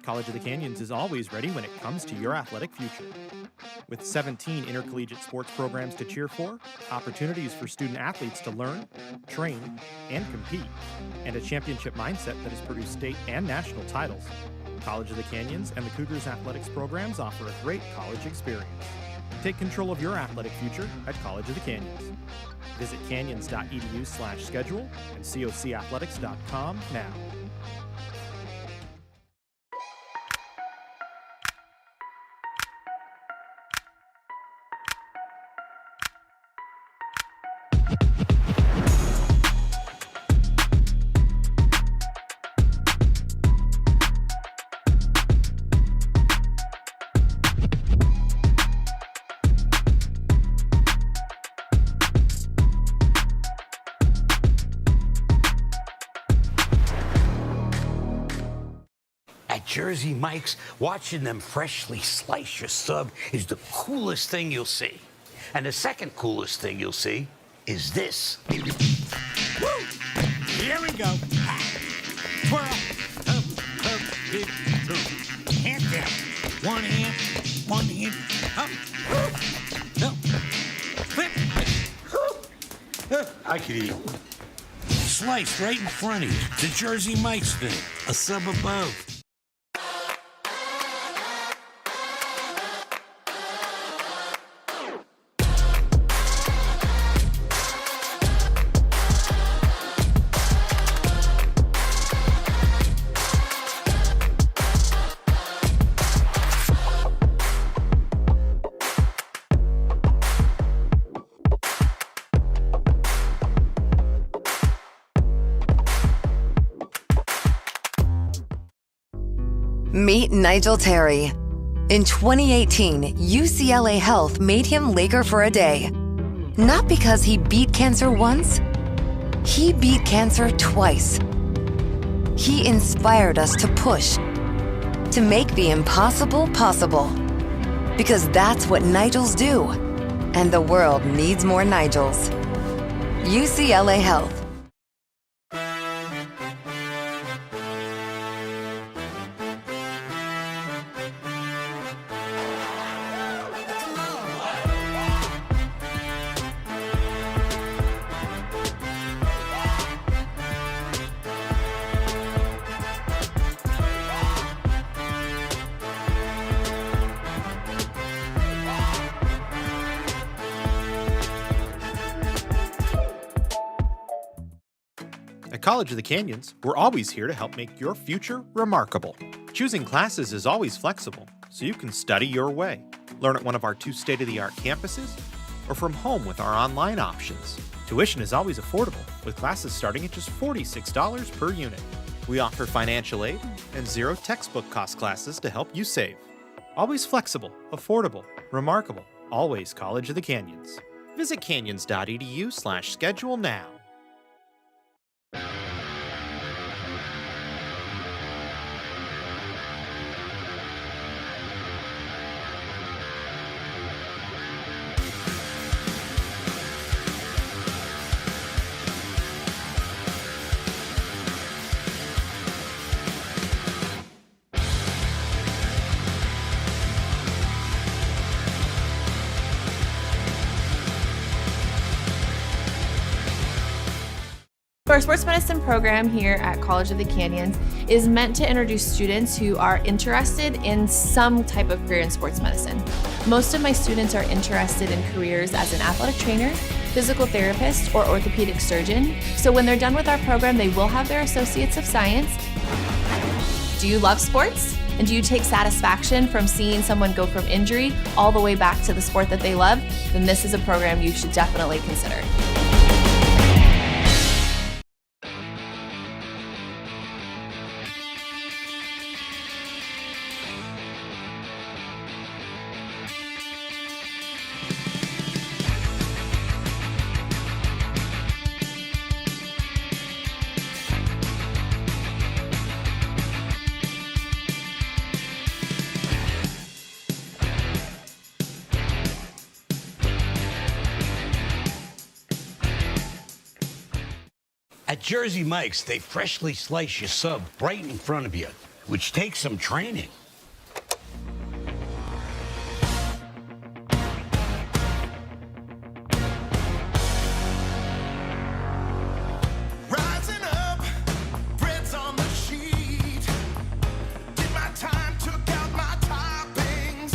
College of the Canyons is always ready when it comes to your athletic future. With 17 intercollegiate sports programs to cheer for, opportunities for student athletes to learn, train, and compete, and a championship mindset that has produced state and national titles, College of the Canyons and the Cougars athletics programs offer a great college experience. Take control of your athletic future at College of the Canyons. Visit canyons.edu/schedule and cocathletics.com now. At Jersey Mike's, watching them freshly slice your sub is the coolest thing you'll see. And the second coolest thing you'll see is this. Woo! Here we go. Twirl. Up, dip, through. Hand down. One hand. Up. No. Flip. I could eat. Sliced right in front of you. The Jersey Mike's thing. A sub above. Meet Nigel Terry. In 2018, UCLA Health made him Laker for a day. Not because he beat cancer once, he beat cancer twice. He inspired us to push, to make the impossible possible. Because that's what Nigels do. And the world needs more Nigels. UCLA Health. At College of the Canyons, we're always here to help make your future remarkable. Choosing classes is always flexible, so you can study your way. Learn at one of our 2 state-of-the-art campuses, or from home with our online options. Tuition is always affordable, with classes starting at just $46 per unit. We offer financial aid and 0 textbook cost classes to help you save. Always flexible, affordable, remarkable. Always College of the Canyons. Visit canyons.edu/schedule now. Our sports medicine program here at College of the Canyons is meant to introduce students who are interested in some type of career in sports medicine. Most of my students are interested in careers as an athletic trainer, physical therapist, or orthopedic surgeon. So when they're done with our program, they will have their Associates of Science. Do you love sports? And do you take satisfaction from seeing someone go from injury all the way back to the sport that they love? Then this is a program you should definitely consider. At Jersey Mike's, they freshly slice your sub right in front of you. which takes some training. Rising up, bread's on the sheet. Did my time, took out my toppings.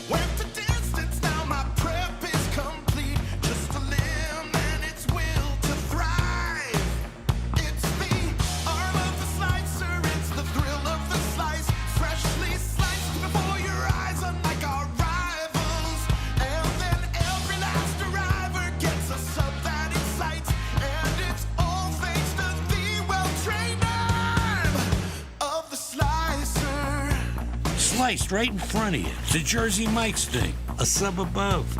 Went the distance, now my prep is complete. Just a limb and its will to thrive. It's the arm of the slicer, it's the thrill of the slice. Freshly sliced before your eyes, unlike our rivals. And then every last arriver gets a sub that excites. And it's all thanks to the well-trained arm of the slicer. Sliced right in front of you. The Jersey Mike's thing. A sub above.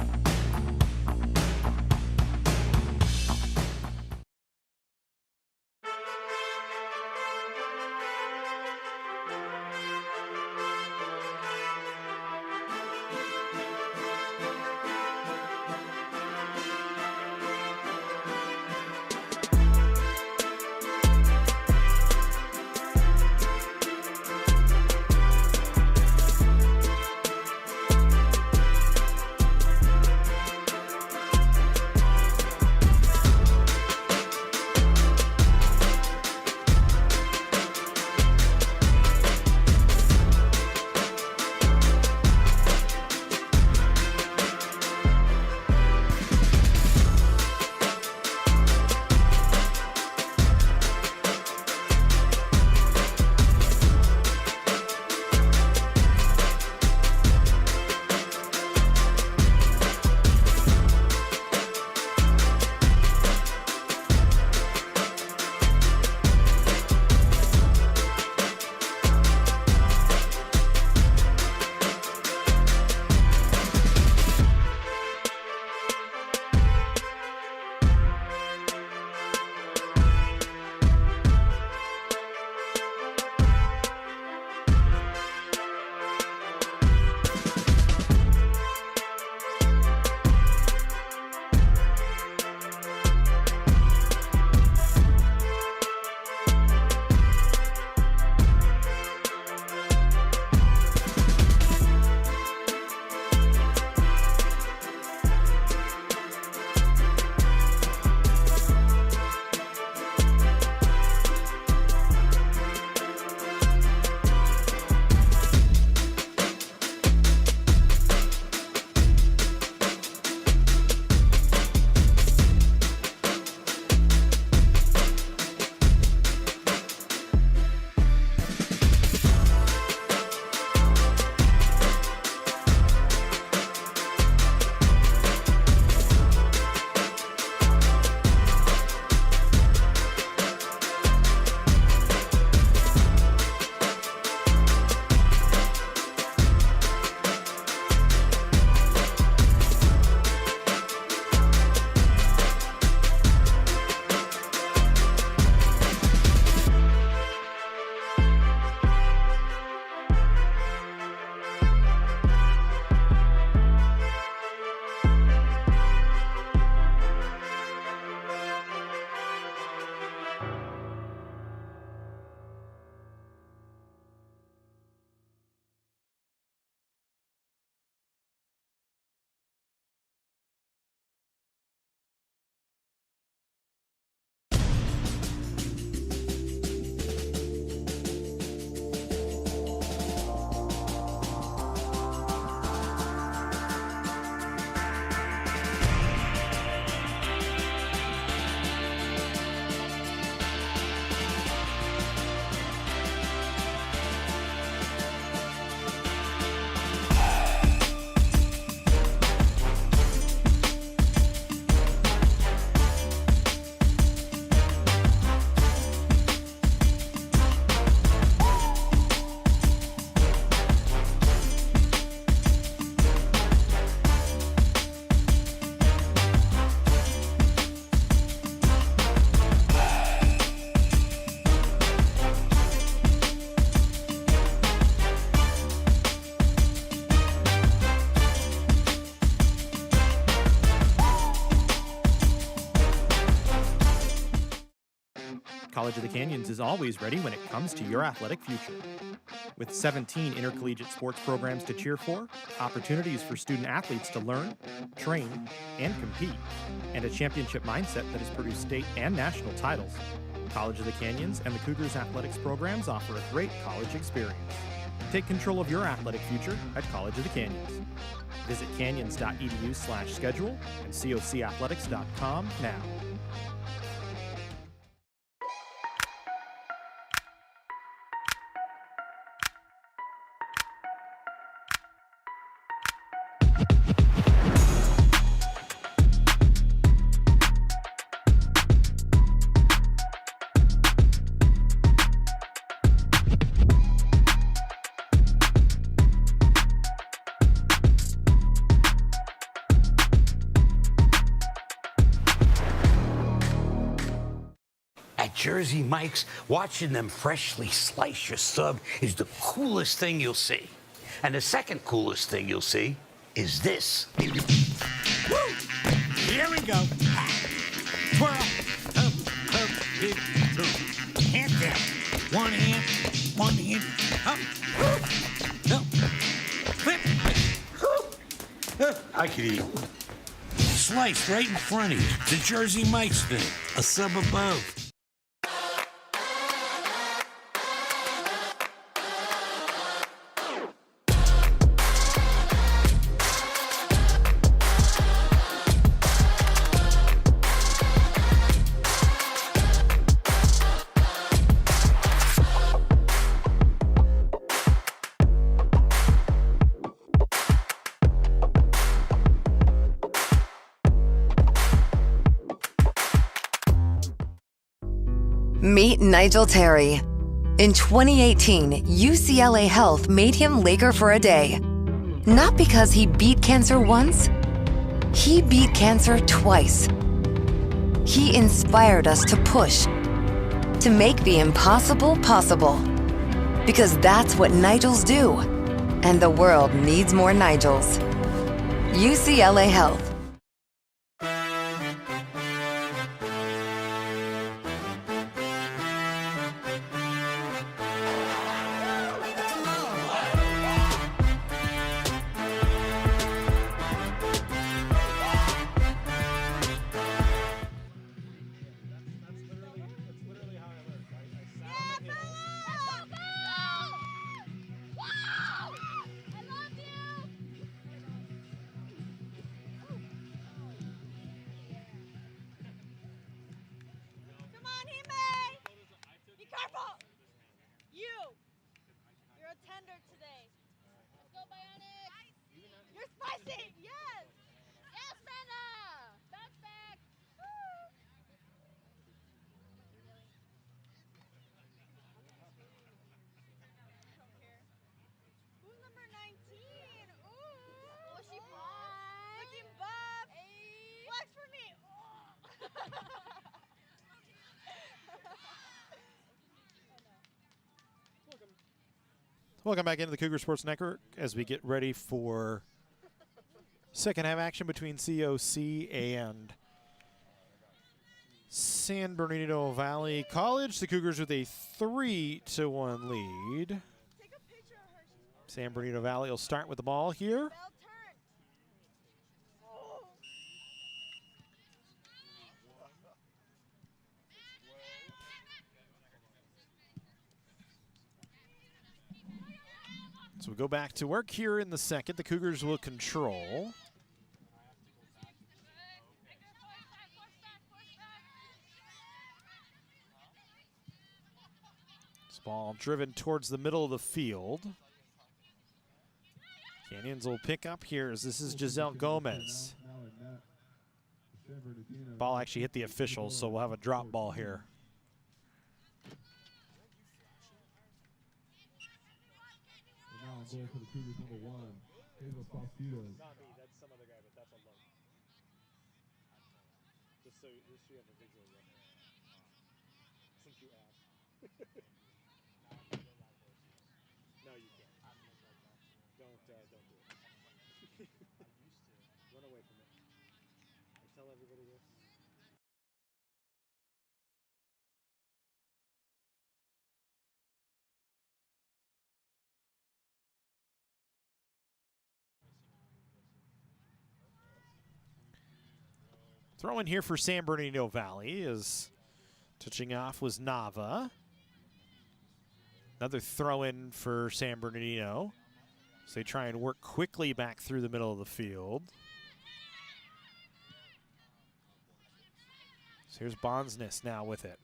College of the Canyons is always ready when it comes to your athletic future. With 17 intercollegiate sports programs to cheer for, opportunities for student athletes to learn, train, and compete, and a championship mindset that has produced state and national titles, College of the Canyons and the Cougars athletics programs offer a great college experience. Take control of your athletic future at College of the Canyons. Visit canyons.edu/schedule and cocathletics.com now. At Jersey Mike's, watching them freshly slice your sub is the coolest thing you'll see. And the second coolest thing you'll see is this. Woo! Here we go. Twirl. Up, big, two. Hand down. One hand, up. Up. Flip. I could eat. Sliced right in front of you. The Jersey Mike's thing. A sub above. Meet Nigel Terry. In 2018, UCLA Health made him Laker for a day. Not because he beat cancer once, he beat cancer twice. He inspired us to push, to make the impossible possible. Because that's what Nigels do, and the world needs more Nigels. UCLA Health. Welcome back into the Cougar Sports Network as we get ready for second half action between COC and San Bernardino Valley College. The Cougars with a 3-1 lead. San Bernardino Valley will start with the ball here. So we go back to work here in the second. The Cougars will control. This ball driven towards the middle of the field. Canyons will pick up here as this is Giselle Gomez. Ball actually hit the officials, so we'll have a drop ball here. Goal for the Cougars, number 1, Hazel Saucedo. Not me, that's some other guy, but that's a low. Just so you have a visual reference. Since you asked. No, you can't. Don't do it. Run away from it. I tell everybody this. Throw in here for San Bernardino Valley is touching off was Nava. Another throw in for San Bernardino. So they try and work quickly back through the middle of the field. So here's Bondsness now with it.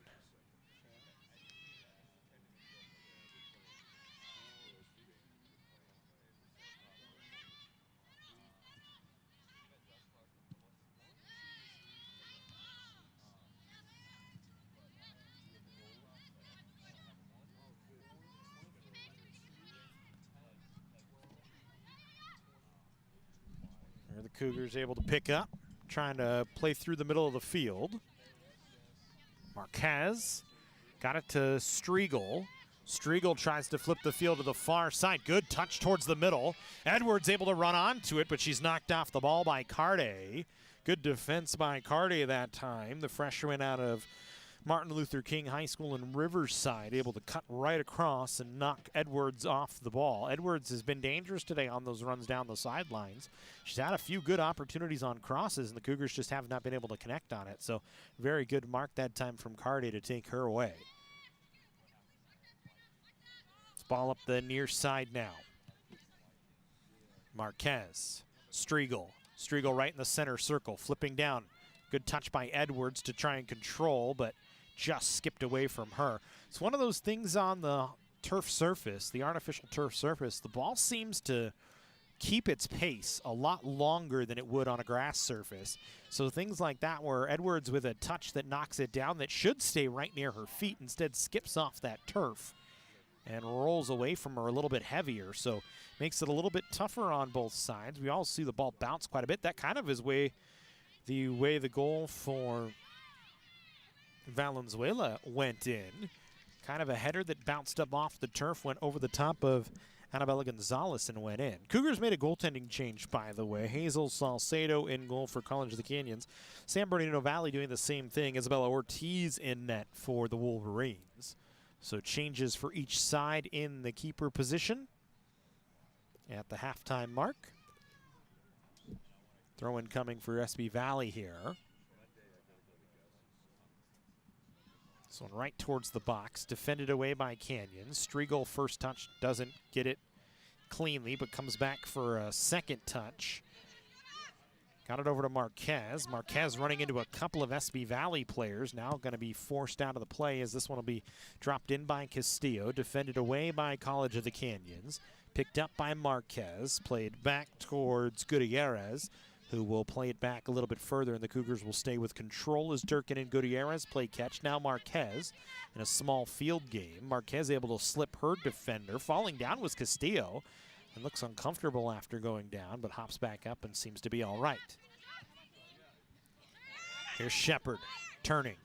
There the Cougars able to pick up, trying to play through the middle of the field. Marquez got it to Striegel. Striegel tries to flip the field to the far side. Good touch towards the middle. Edwards able to run onto it, but she's knocked off the ball by Carde. Good defense by Carde that time. The freshman out of Martin Luther King High School in Riverside, able to cut right across and knock Edwards off the ball. Edwards has been dangerous today on those runs down the sidelines. She's had a few good opportunities on crosses, and the Cougars just have not been able to connect on it. So very good mark that time from Carde to take her away. Let's ball up the near side now. Marquez, Striegel. Striegel right in the center circle, flipping down. Good touch by Edwards to try and control, but just skipped away from her. It's one of those things on the turf surface, the artificial turf surface. The ball seems to keep its pace a lot longer than it would on a grass surface. So things like that where Edwards with a touch that knocks it down that should stay right near her feet instead skips off that turf and rolls away from her a little bit heavier. So makes it a little bit tougher on both sides. We all see the ball bounce quite a bit. That kind of is the way the goal for Valenzuela went in. Kind of a header that bounced up off the turf, went over the top of Annabella Gonzalez and went in. Cougars made a goaltending change, by the way. Hazel Salcedo in goal for College of the Canyons. San Bernardino Valley doing the same thing. Isabella Ortiz in net for the Wolverines. So changes for each side in the keeper position at the halftime mark. Throw in coming for SB Valley here. This one right towards the box, defended away by Canyon. Striegel first touch, doesn't get it cleanly, but comes back for a second touch. Got it over to Marquez. Marquez running into a couple of SB Valley players. Now going to be forced out of the play as this one will be dropped in by Castillo. Defended away by College of the Canyons. Picked up by Marquez. Played back towards Gutierrez, who will play it back a little bit further, and the Cougars will stay with control as Durkin and Gutierrez play catch. Now Marquez in a small field game. Marquez able to slip her defender. Falling down was Castillo, and looks uncomfortable after going down, but hops back up and seems to be all right. Here's Shepard turning.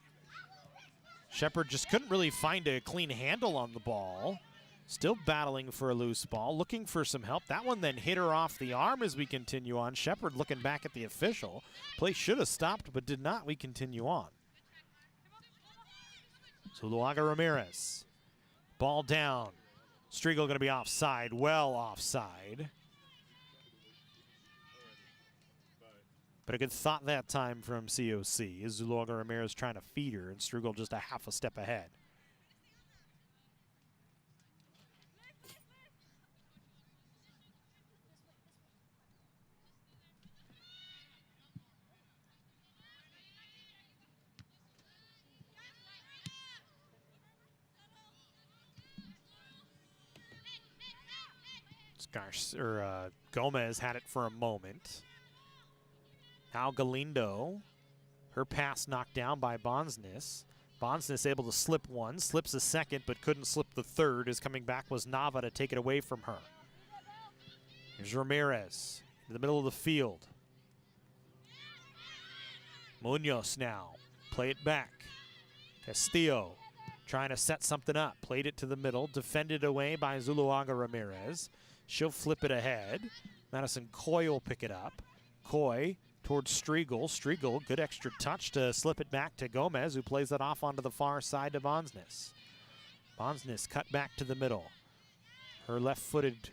Shepard just couldn't really find a clean handle on the ball. Still battling for a loose ball, looking for some help. That one then hit her off the arm as we continue on. Shepard looking back at the official. Play should have stopped, but did not. We continue on. Zuluaga Ramirez. Ball down. Striegel going to be offside, well offside. But a good thought that time from COC. Is Zuluaga Ramirez trying to feed her, and Striegel just a half a step ahead. Gomez had it for a moment. Now Galindo, her pass knocked down by Bondsness. Bondsness able to slip one, slips a second, but couldn't slip the third, as coming back was Nava to take it away from her. Here's Ramirez in the middle of the field. Munoz now, play it back. Castillo trying to set something up, played it to the middle, defended away by Zuluaga Ramirez. She'll flip it ahead. Madison Coy will pick it up. Coy towards Striegel. Striegel, good extra touch to slip it back to Gomez, who plays it off onto the far side to Bondsness. Bondsness cut back to the middle. Her left-footed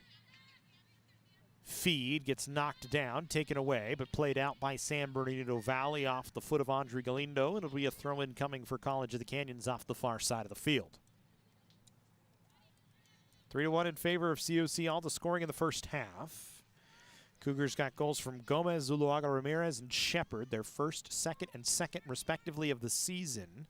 feed, gets knocked down, taken away, but played out by San Bernardino Valley off the foot of Andre Galindo. It'll be a throw-in coming for College of the Canyons off the far side of the field. 3-1 in favor of COC, all the scoring in the first half. Cougars got goals from Gomez, Zuluaga Ramirez, and Shepard, their first, second, and second respectively of the season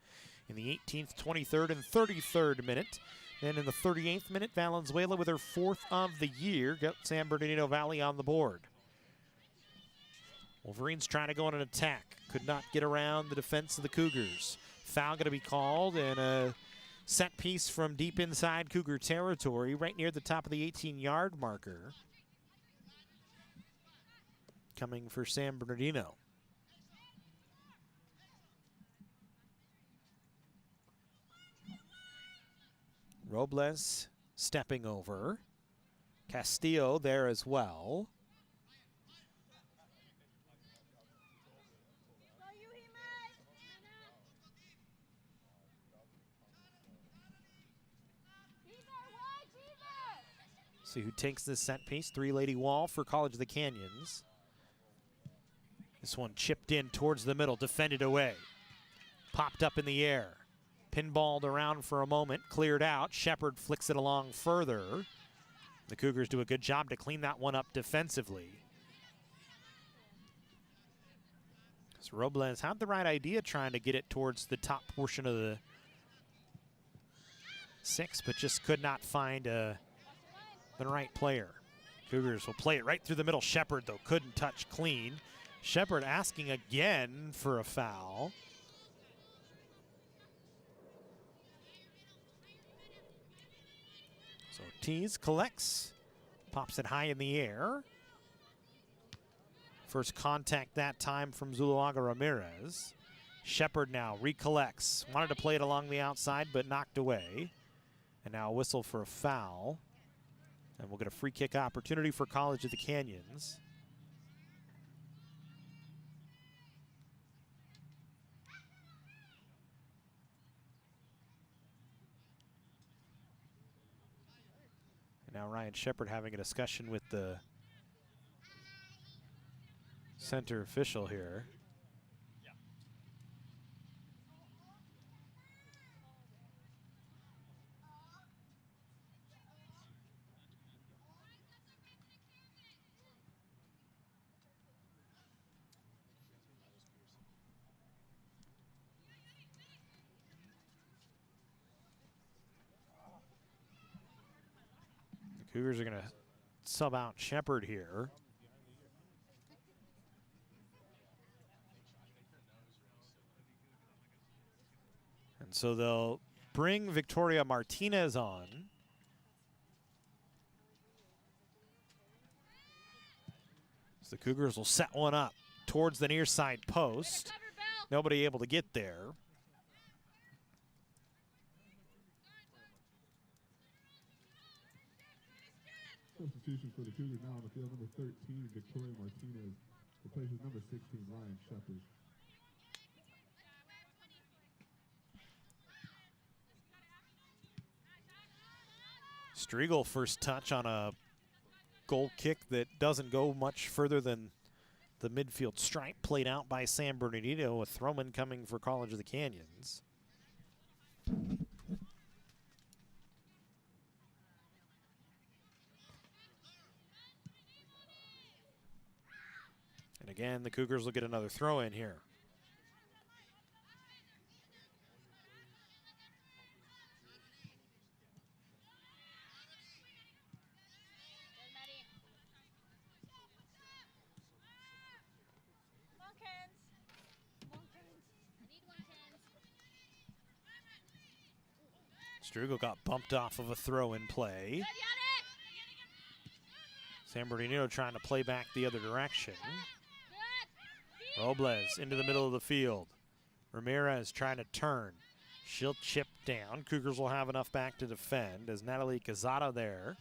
in the 18th, 23rd, and 33rd minute. Then in the 38th minute, Valenzuela with her fourth of the year got San Bernardino Valley on the board. Wolverines trying to go on an attack. Could not get around the defense of the Cougars. Foul going to be called, and a set piece from deep inside Cougar territory, right near the top of the 18-yard marker. Coming for San Bernardino. Robles stepping over. Castillo there as well. See who takes this set piece. Three-lady wall for College of the Canyons. This one chipped in towards the middle, defended away. Popped up in the air. Pinballed around for a moment, cleared out. Shepard flicks it along further. The Cougars do a good job to clean that one up defensively. So Robles had the right idea trying to get it towards the top portion of the 6, but just could not find the right player. Cougars will play it right through the middle. Shepard, though, couldn't touch clean. Shepard asking again for a foul. So Tees collects, pops it high in the air. First contact that time from Zuluaga Ramirez. Shepard now recollects. Wanted to play it along the outside, but knocked away. And now a whistle for a foul. And we'll get a free kick opportunity for College of the Canyons. And now Ryan Shepard having a discussion with the center official here. Cougars are going to sub out Shepard here. And so they'll bring Victoria Martinez on. So the Cougars will set one up towards the near side post. Nobody able to get there. Substitution for the Cougars now on the field, number 13, Victoria Martinez, replaces number 16, Ryan Shepard. Striegel first touch on a goal kick that doesn't go much further than the midfield stripe, played out by San Bernardino, a throw-in coming for College of the Canyons. And again, the Cougars will get another throw-in here. Strugel got bumped off of a throw-in play. San Bernardino trying to play back the other direction. Robles into the middle of the field. Ramirez trying to turn. She'll chip down. Cougars will have enough back to defend as Natalie Cazada there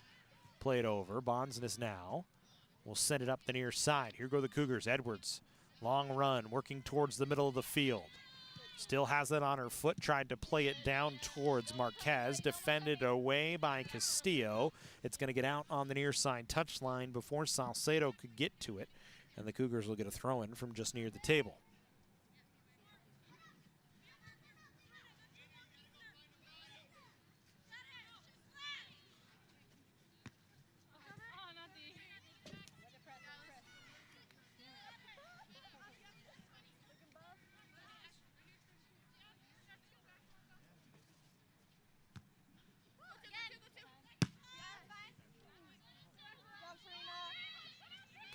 played over. Bonsness now will send it up the near side. Here go the Cougars. Edwards, long run, working towards the middle of the field. Still has it on her foot, tried to play it down towards Marquez, defended away by Castillo. It's going to get out on the near side touchline before Salcedo could get to it, and the Cougars will get a throw in from just near the table.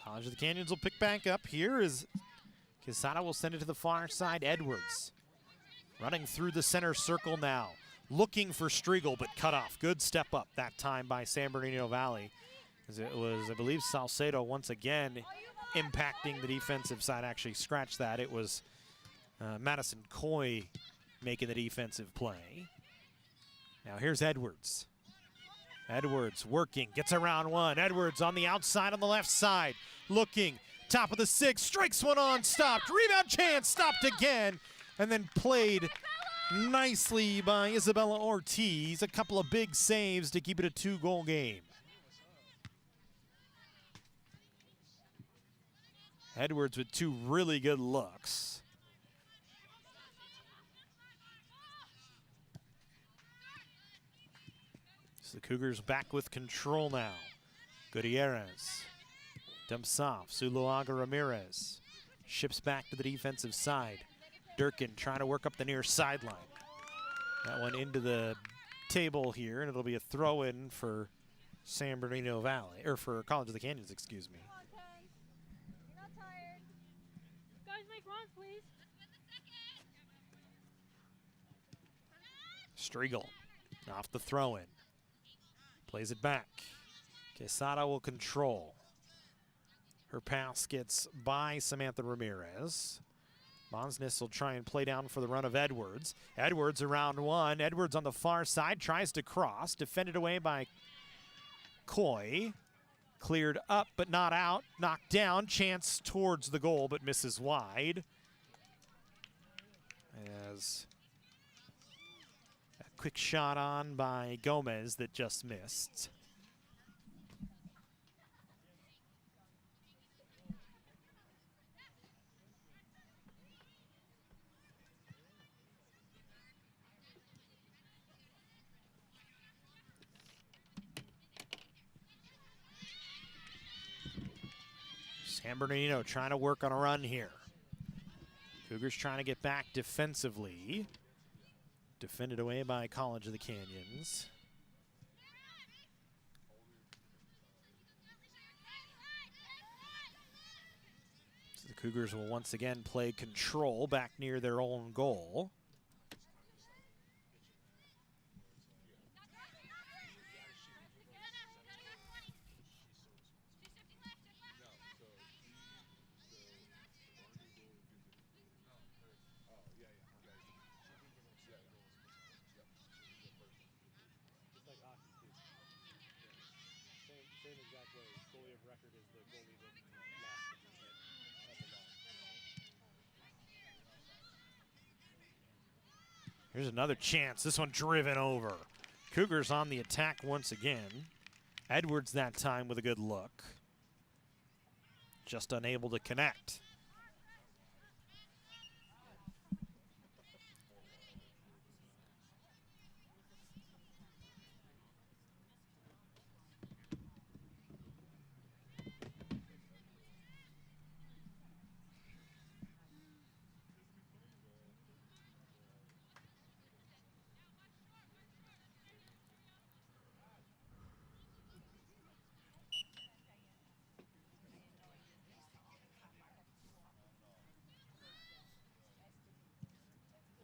College of the Canyons will pick back up. Here is Quesada will send it to the far side. Edwards running through the center circle now. Looking for Striegel, but cut off. Good step up that time by San Bernardino Valley. As it was, I believe, Salcedo once again impacting the defensive side. Actually scratched that. It was Madison Coy making the defensive play. Now here's Edwards. Edwards working, gets around one. Edwards on the outside on the left side. Looking, top of the 6, strikes one on, stopped. Rebound chance, stopped again. And then played nicely by Isabella Ortiz. A couple of big saves to keep it a 2-goal game. Edwards with 2 really good looks. So the Cougars back with control now. Gutierrez dumps off. Zuluaga Ramirez ships back to the defensive side. Durkin trying to work up the near sideline. That one into the table here, and it'll be a throw-in for San Bernardino Valley, or for College of the Canyons, excuse me. You're not tired. Guys, make runs, please. Striegel off the throw-in. Plays it back. Quesada will control. Her pass gets by Samantha Ramirez. Monsness will try and play down for the run of Edwards. Edwards around one. Edwards on the far side tries to cross. Defended away by Coy. Cleared up but not out. Knocked down. Chance towards the goal but misses wide. As a quick shot on by Gomez that just missed. San Bernardino trying to work on a run here. Cougars trying to get back defensively. Defended away by College of the Canyons. So the Cougars will once again play control back near their own goal. Same exact way. Goalie of record is the goalie that lost the hit. That's a loss. Here's another chance. This one driven over. Cougars on the attack once again. Edwards that time with a good look. Just unable to connect.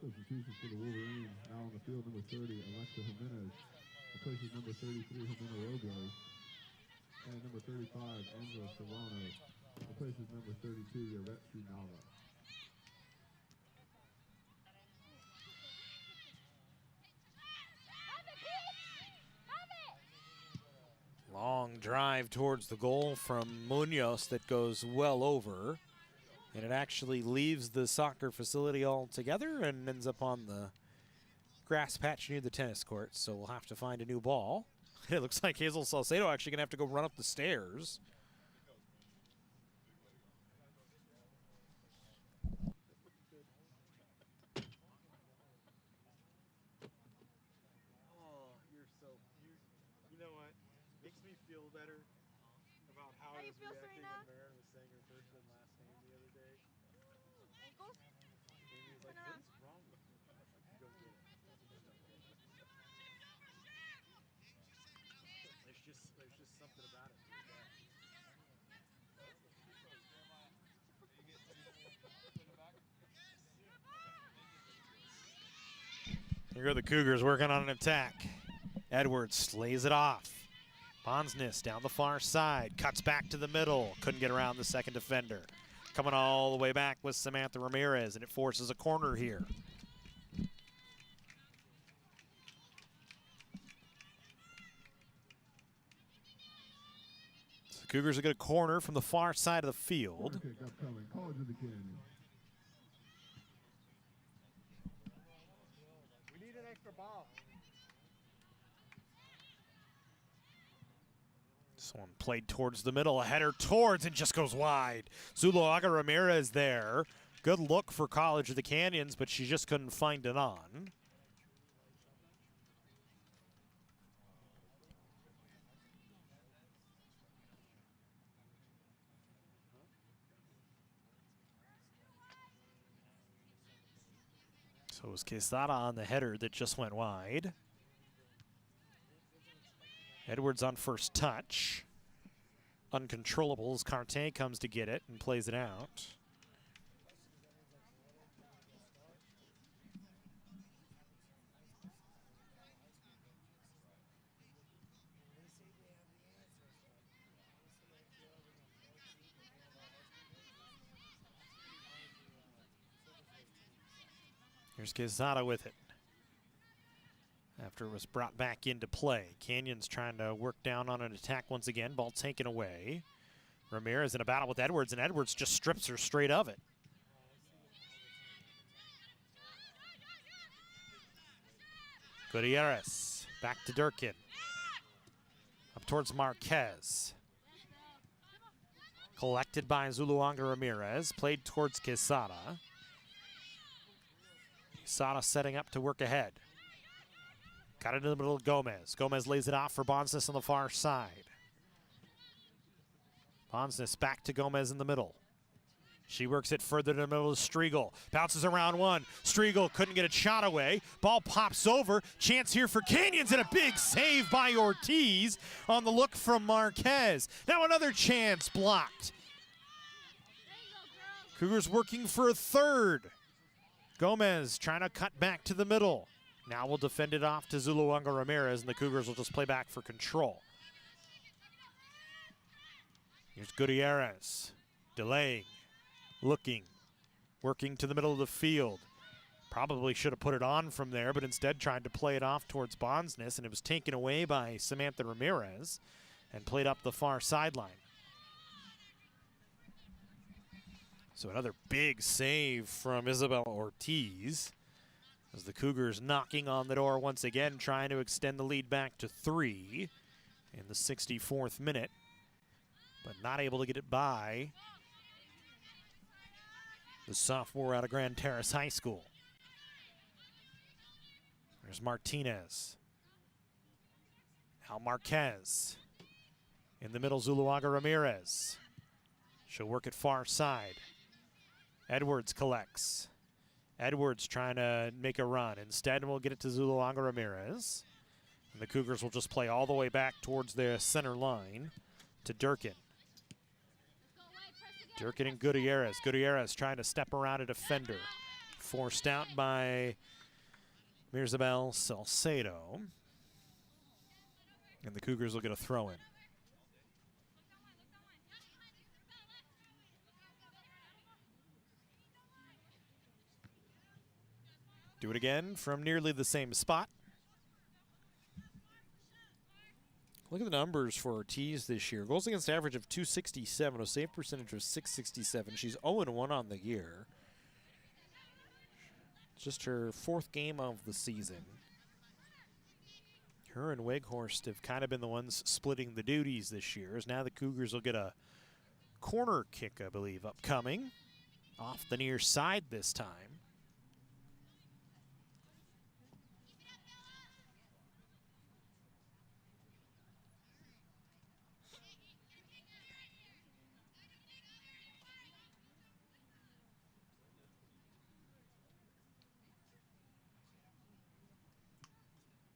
Substitution for the Wolverines. Now on the field, number 30, Alexa Jimenez. Replaces number 33, Jimena Robles. And number 35, Angela Serrano. Replaces number 32, Yvetri Nava. Long drive towards the goal from Munoz that goes well over. And it actually leaves the soccer facility altogether and ends up on the grass patch near the tennis court. So we'll have to find a new ball. It looks like Hazel Salcedo actually going to have to go run up the stairs. Oh, you're so you know what? Makes me feel better about how I was feel, reacting Serena? when Marin was saying her first and last name the other day. Ankles? Amy was like, Turn "What is wrong with you?" I was like, "You don't get it. You just don't get it." There's just something about it. Here go the Cougars working on an attack. Edwards lays it off. Bonsness down the far side, cuts back to the middle. Couldn't get around the second defender. Coming all the way back with Samantha Ramirez, and it forces a corner here. So the Cougars will get a corner from the far side of the field. Kick upcoming, College of the Canyons. We need an extra ball. This one played towards the middle, a header towards, and just goes wide. Zuloaga Ramirez there. Good look for College of the Canyons, but she just couldn't find it on. So it was Quesada on the header that just went wide. Edwards on first touch. Uncontrollables. Carte comes to get it and plays it out. Here's Quesada with it. After it was brought back into play. Canyons trying to work down on an attack once again. Ball taken away. Ramirez in a battle with Edwards, and Edwards just strips her straight of it. Gutierrez back to Durkin. Up towards Marquez. Collected by Zuluanga Ramirez. Played towards Quesada. Quesada setting up to work ahead. Got it in the middle of Gomez. Gomez lays it off for Bonsness on the far side. Bonsness back to Gomez in the middle. She works it further to the middle of Striegel. Bounces around one. Striegel couldn't get a shot away. Ball pops over. Chance here for Canyons, and a big save by Ortiz on the look from Marquez. Now another chance blocked. Cougars working for a third. Gomez trying to cut back to the middle. Now we'll defend it off to Zuluanga Ramirez, and the Cougars will just play back for control. Here's Gutierrez, delaying, looking, working to the middle of the field. Probably should have put it on from there, but instead tried to play it off towards Bonsness, and it was taken away by Samantha Ramirez and played up the far sideline. So another big save from Isabel Ortiz. As the Cougars knocking on the door once again, trying to extend the lead back to 3 in the 64th minute, but not able to get it by the sophomore out of Grand Terrace High School. There's Martinez. Al Marquez. In the middle, Zuluaga Ramirez. She'll work it far side. Edwards collects. Edwards trying to make a run. Instead, we'll get it to Zuluaga Ramirez. And the Cougars will just play all the way back towards the center line to Durkin. Durkin and Gutierrez. Gutierrez trying to step around a defender. Forced out by Mirzabel Salcedo. And the Cougars will get a throw in. Do it again from nearly the same spot. Look at the numbers for Ortiz this year. Goals against average of 267, a save percentage of 667. She's 0-1 on the year. It's just her 4th game of the season. Her and Weghorst have kind of been the ones splitting the duties this year, as now the Cougars will get a corner kick, I believe, upcoming. Off the near side this time.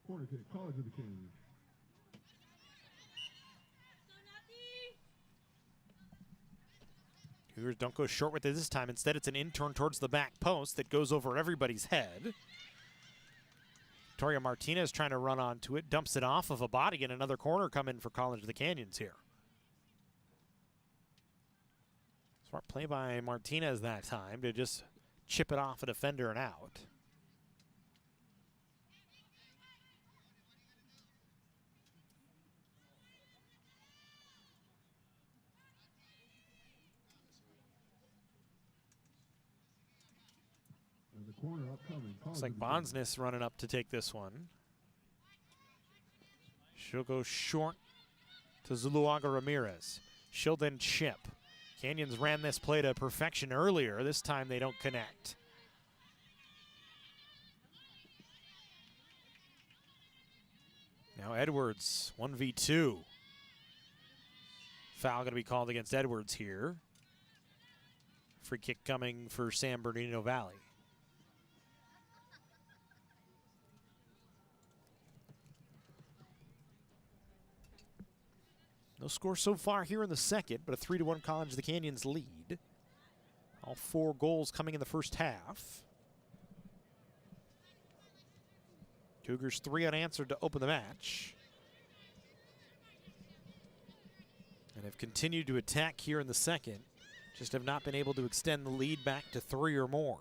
Corner kick, College of the Canyons. Cougars don't go short with it this time. Instead, it's an in turn towards the back post that goes over everybody's head. Victoria Martinez trying to run onto it, dumps it off of a body, and another corner coming for College of the Canyons here. Smart play by Martinez that time to just chip it off a defender and out. And the corner upcoming. Looks like Bonsness running up to take this one. She'll go short to Zuluaga Ramirez. She'll then chip. Canyons ran this play to perfection earlier. This time they don't connect. Now Edwards, 1v2. Foul going to be called against Edwards here. Free kick coming for San Bernardino Valley. No score so far here in the second, but a 3-1 College of the Canyons lead. All 4 goals coming in the first half. Cougars 3 unanswered to open the match. And have continued to attack here in the second. Just have not been able to extend the lead back to 3 or more.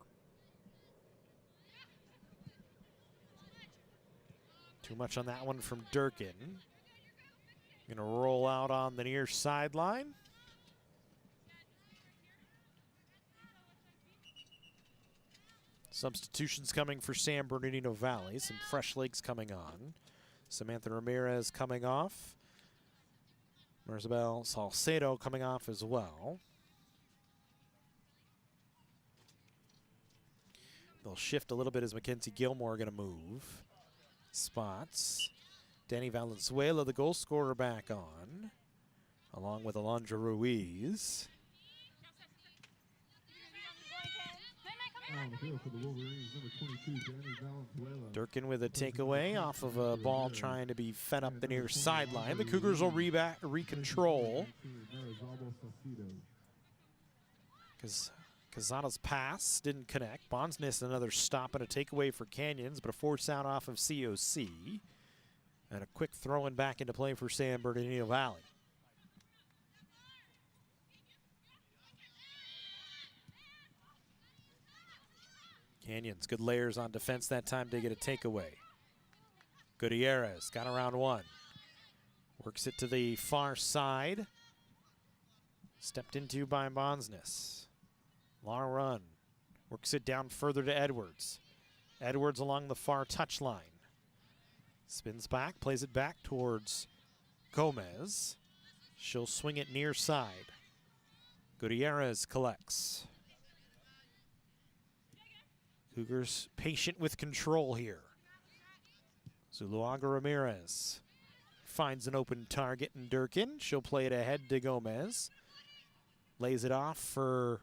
Too much on that one from Durkin. Going to roll out on the near sideline. Substitutions coming for San Bernardino Valley. Some fresh legs coming on. Samantha Ramirez coming off. Marisabel Salcedo coming off as well. They'll shift a little bit as Mackenzie Gilmore going to move. Spots. Danny Valenzuela, the goal scorer, back on, along with Alondra Ruiz. On the field for the Wolverines, number 22, Danny Valenzuela. Durkin with a takeaway off of a ball trying to be fed up the near sideline. The Cougars will recontrol. Because Cazada's pass didn't connect. Bonsness another stop and a takeaway for Canyons, but a force out off of COC. And a quick throw-in back into play for San Bernardino Valley. Canyons, good layers on defense that time to get a takeaway. Gutierrez got around one. Works it to the far side. Stepped into by Bonsness. Long run. Works it down further to Edwards. Edwards along the far touchline. Spins back, plays it back towards Gomez. She'll swing it near side. Gutierrez collects. Cougars patient with control here. Zuluaga Ramirez finds an open target in Durkin. She'll play it ahead to Gomez. Lays it off for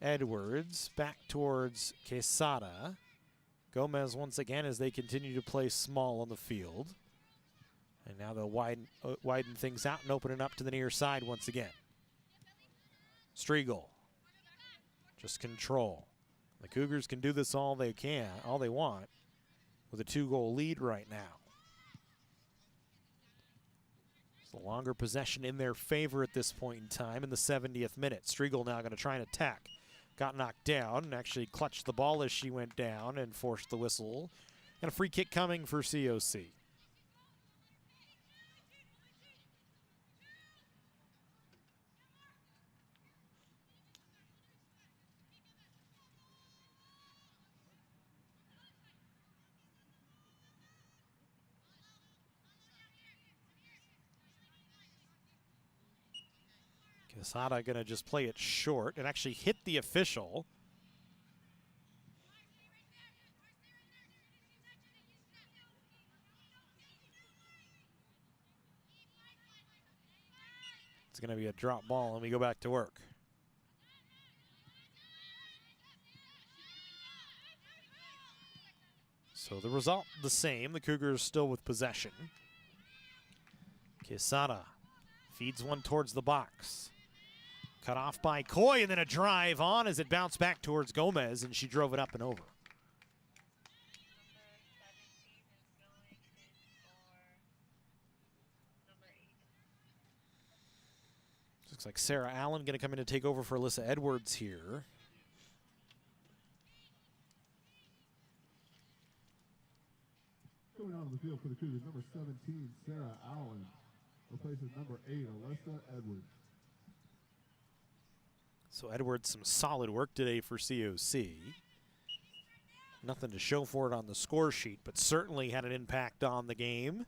Edwards. Back towards Quesada. Gomez once again as they continue to play small on the field. And now they'll widen things out and open it up to the near side once again. Striegel. Just control. The Cougars can do this all they want, with a 2-goal lead right now. It's a longer possession in their favor at this point in time in the 70th minute. Striegel now going to try and attack. Got knocked down and actually clutched the ball as she went down and forced the whistle. And a free kick coming for COC. Quesada going to just play it short and actually hit the official. It's going to be a drop ball, and we go back to work. So the result the same. The Cougars still with possession. Quesada feeds one towards the box. Cut off by Coy, and then a drive on as it bounced back towards Gomez, and she drove it up and over. Looks like Sarah Allen going to come in to take over for Alyssa Edwards here. Coming out of the field for the Cougars, number 17, Sarah Allen, replaces number 8, Alyssa Edwards. So Edwards, some solid work today for COC. Nothing to show for it on the score sheet, but certainly had an impact on the game.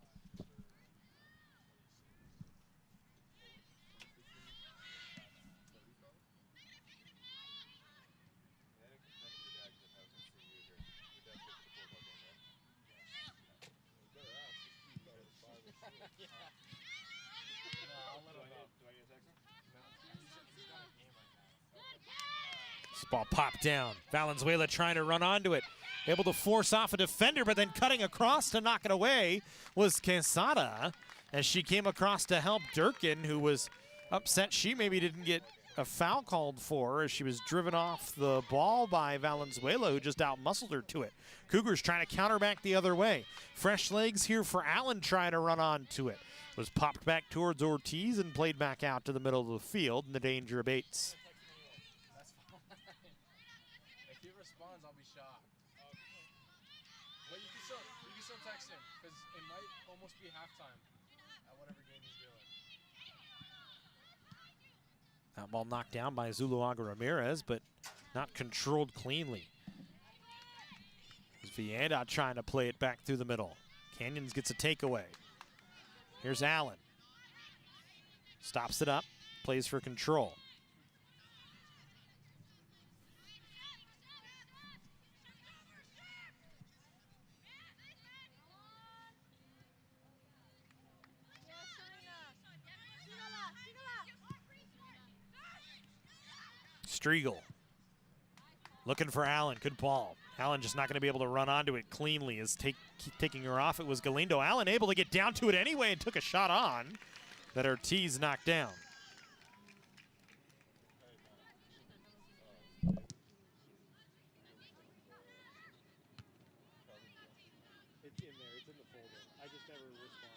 Ball popped down. Valenzuela trying to run onto it. Able to force off a defender, but then cutting across to knock it away was Quesada as she came across to help Durkin, who was upset she maybe didn't get a foul called for as she was driven off the ball by Valenzuela, who just out-muscled her to it. Cougars trying to counter back the other way. Fresh legs here for Allen trying to run onto it. Was popped back towards Ortiz and played back out to the middle of the field, and the danger abates. I'll be shocked. Well, you can still text him because it might almost be halftime at whatever game he's doing. That ball knocked down by Zuluaga Ramirez, but not controlled cleanly. Vieda trying to play it back through the middle. Canyons gets a takeaway. Here's Allen. Stops it up, plays for control. Striegel looking for Allen. Good ball. Allen just not going to be able to run onto it cleanly as taking her off. It was Galindo. Allen able to get down to it anyway and took a shot on that Ortiz knocked down. It's in there. It's in the folder. I just never responded.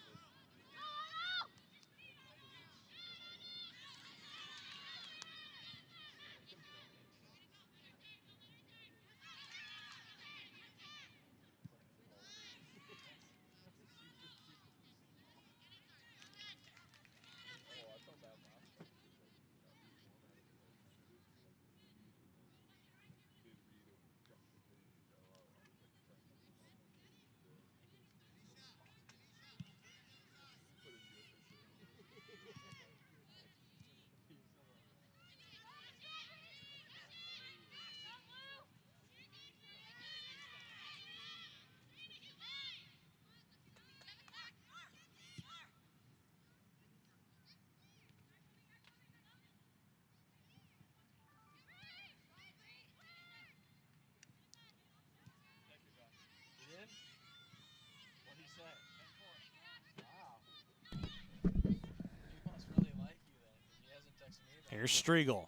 Here's Striegel.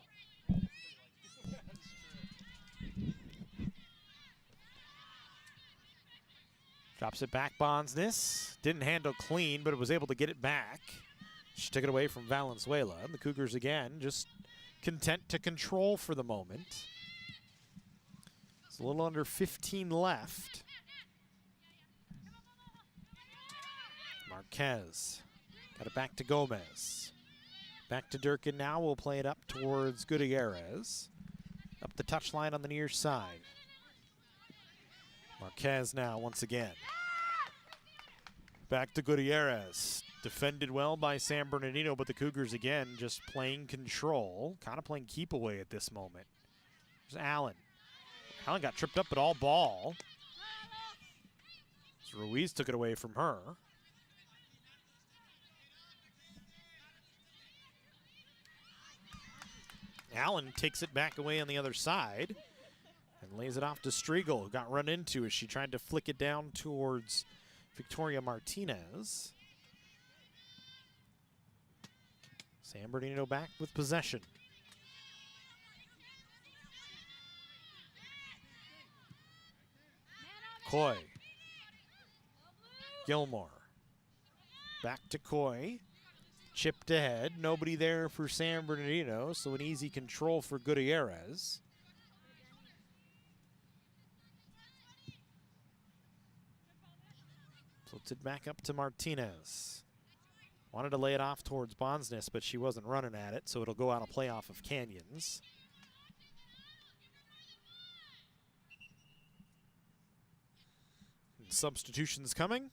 Drops it back, Bondsness. Didn't handle clean, but it was able to get it back. She took it away from Valenzuela. And the Cougars, again, just content to control for the moment. It's a little under 15 left. Marquez got it back to Gomez. Back to Durkin now. We'll play it up towards Gutierrez. Up the touchline on the near side. Marquez now once again. Back to Gutierrez. Defended well by San Bernardino, but the Cougars again just playing control, kind of playing keep away at this moment. There's Allen. Allen got tripped up, but all ball. So Ruiz took it away from her. Allen takes it back away on the other side and lays it off to Striegel, who got run into as she tried to flick it down towards Victoria Martinez. San Bernardino back with possession. Coy. Gilmore. Back to Coy. Chipped ahead. Nobody there for San Bernardino, so an easy control for Gutierrez. Flips it back up to Martinez. Wanted to lay it off towards Bonsness, but she wasn't running at it, so it'll go out a playoff of Canyons. And substitutions coming.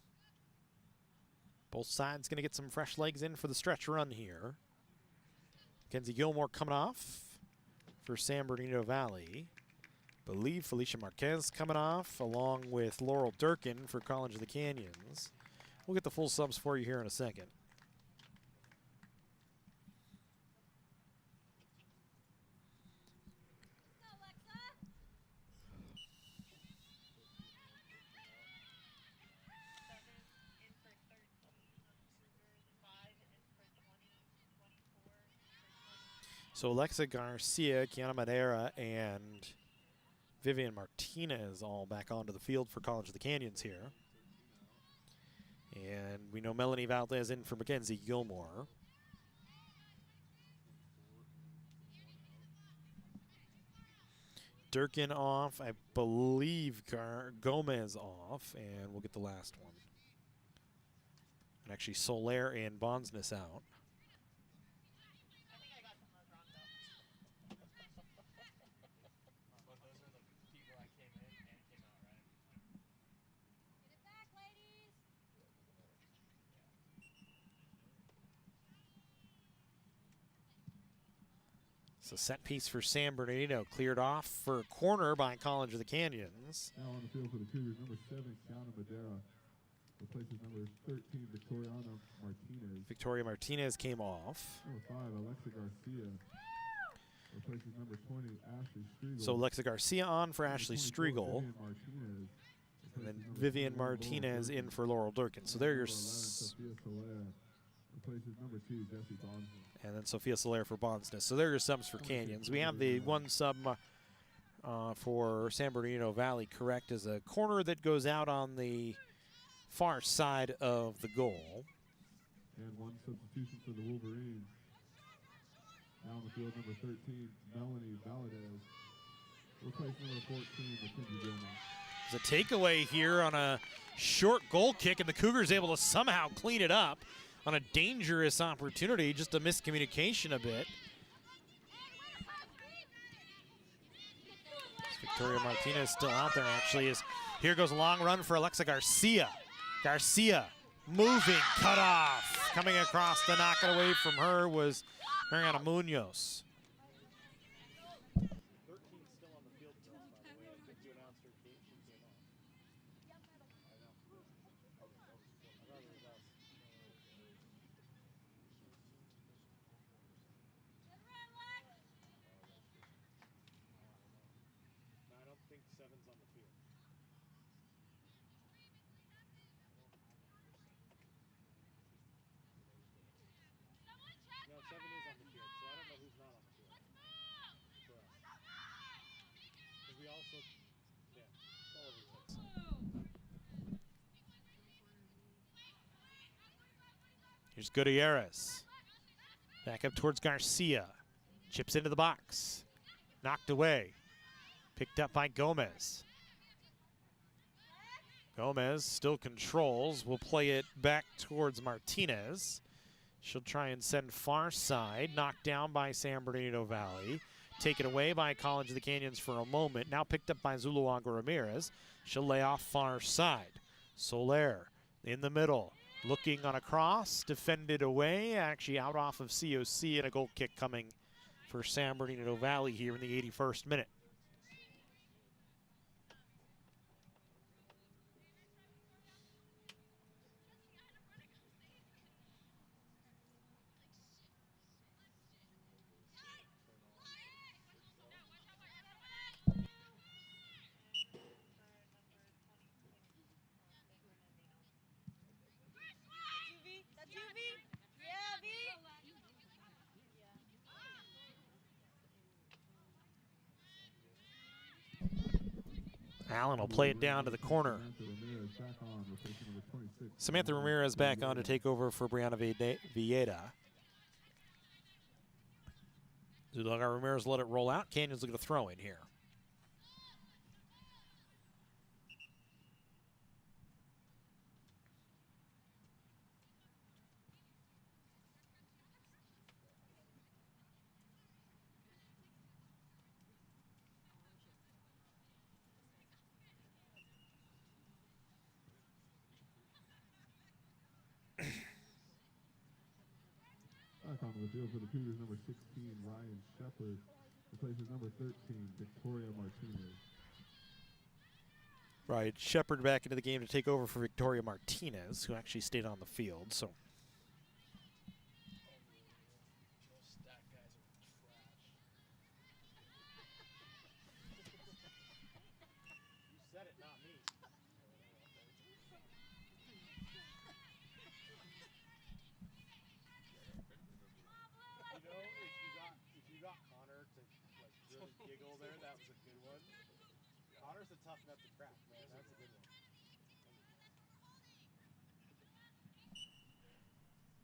Both sides going to get some fresh legs in for the stretch run here. Mackenzie Gilmore coming off for San Bernardino Valley. Believe Felicia Marquez coming off along with Laurel Durkin for College of the Canyons. We'll get the full subs for you here in a second. So Alexa Garcia, Kiana Madera, and Vivian Martinez all back onto the field for College of the Canyons here. And we know Melanie Valdez in for Mackenzie Gilmore. Durkin off, I believe Gomez off, and we'll get the last one. And actually Soler and Bonsness out. A set piece for San Bernardino, cleared off for a corner by College of the Canyons. Now on the field for the Cougars, number 7, Kiana Madera. Replaces number 13, Victoriana Martinez. Victoria Martinez came off. Number 5, Alexa Garcia. Replaces number 20, Ashley Striegel. So Alexa Garcia on for Ashley Striegel. And then Vivian Martinez in for Laurel Durkin. So there your... Replaces number 2, Jesse Bonsness. And then Sophia Soler for Bonsness. So there are your subs for Canyons. We have the one sub for San Bernardino Valley correct as a corner that goes out on the far side of the goal. And one substitution for the Wolverines. Now on the field, number 13, Melanie Valadez. Replace number 14, Mackenzie Gilmore. There's a takeaway here on a short goal kick, and the Cougars able to somehow clean it up on a dangerous opportunity, just a miscommunication a bit. Victoria Martinez still out there actually. Here goes a long run for Alexa Garcia. Garcia moving, cut off. Coming across to knock it away from her was Mariana Munoz. Here's Gutierrez. Back up towards Garcia. Chips into the box. Knocked away. Picked up by Gomez. Gomez still controls. Will play it back towards Martinez. She'll try and send far side. Knocked down by San Bernardino Valley. Taken away by College of the Canyons for a moment. Now picked up by Zuluaga Ramirez. She'll lay off far side. Soler in the middle. Looking on a cross, defended away, actually out off of COC, and a goal kick coming for San Bernardino Valley here in the 81st minute. Allen will play it down to the corner. Samantha Ramirez back on to take over for Brianna Villeda. Zulaga Ramirez let it roll out. Canyons looking to throw in here. Back on the field for the Cougars, number 16, Ryan Shepard. Replaces number 13, Victoria Martinez. Right, Shepard back into the game to take over for Victoria Martinez, who actually stayed on the field. So Said it, not me. You know, if you got Connor to like really giggle there, that was a good one. Connor's a tough nut to crack, man. That's a good one.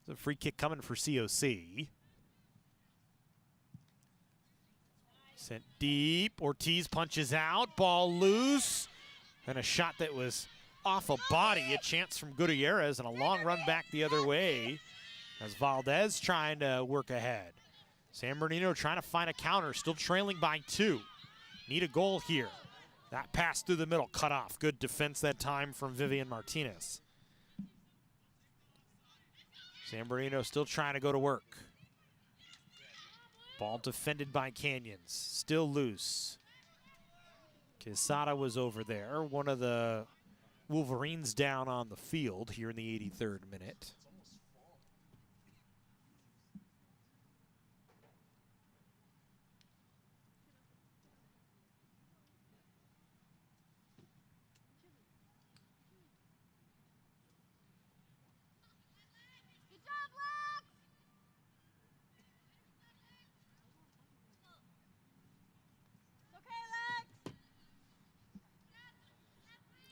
it's a free kick coming for COC. Sent deep. Ortiz punches out. Ball loose. And a shot that was off a body. A chance from Gutierrez and a long run back the other way as Valdez trying to work ahead. San Bernardino trying to find a counter. Still trailing by 2. Need a goal here. That pass through the middle. Cut off. Good defense that time from Vivian Martinez. San Bernardino still trying to go to work. Ball defended by Canyons. Still loose. Quesada was over there. One of the Wolverines down on the field here in the 83rd minute.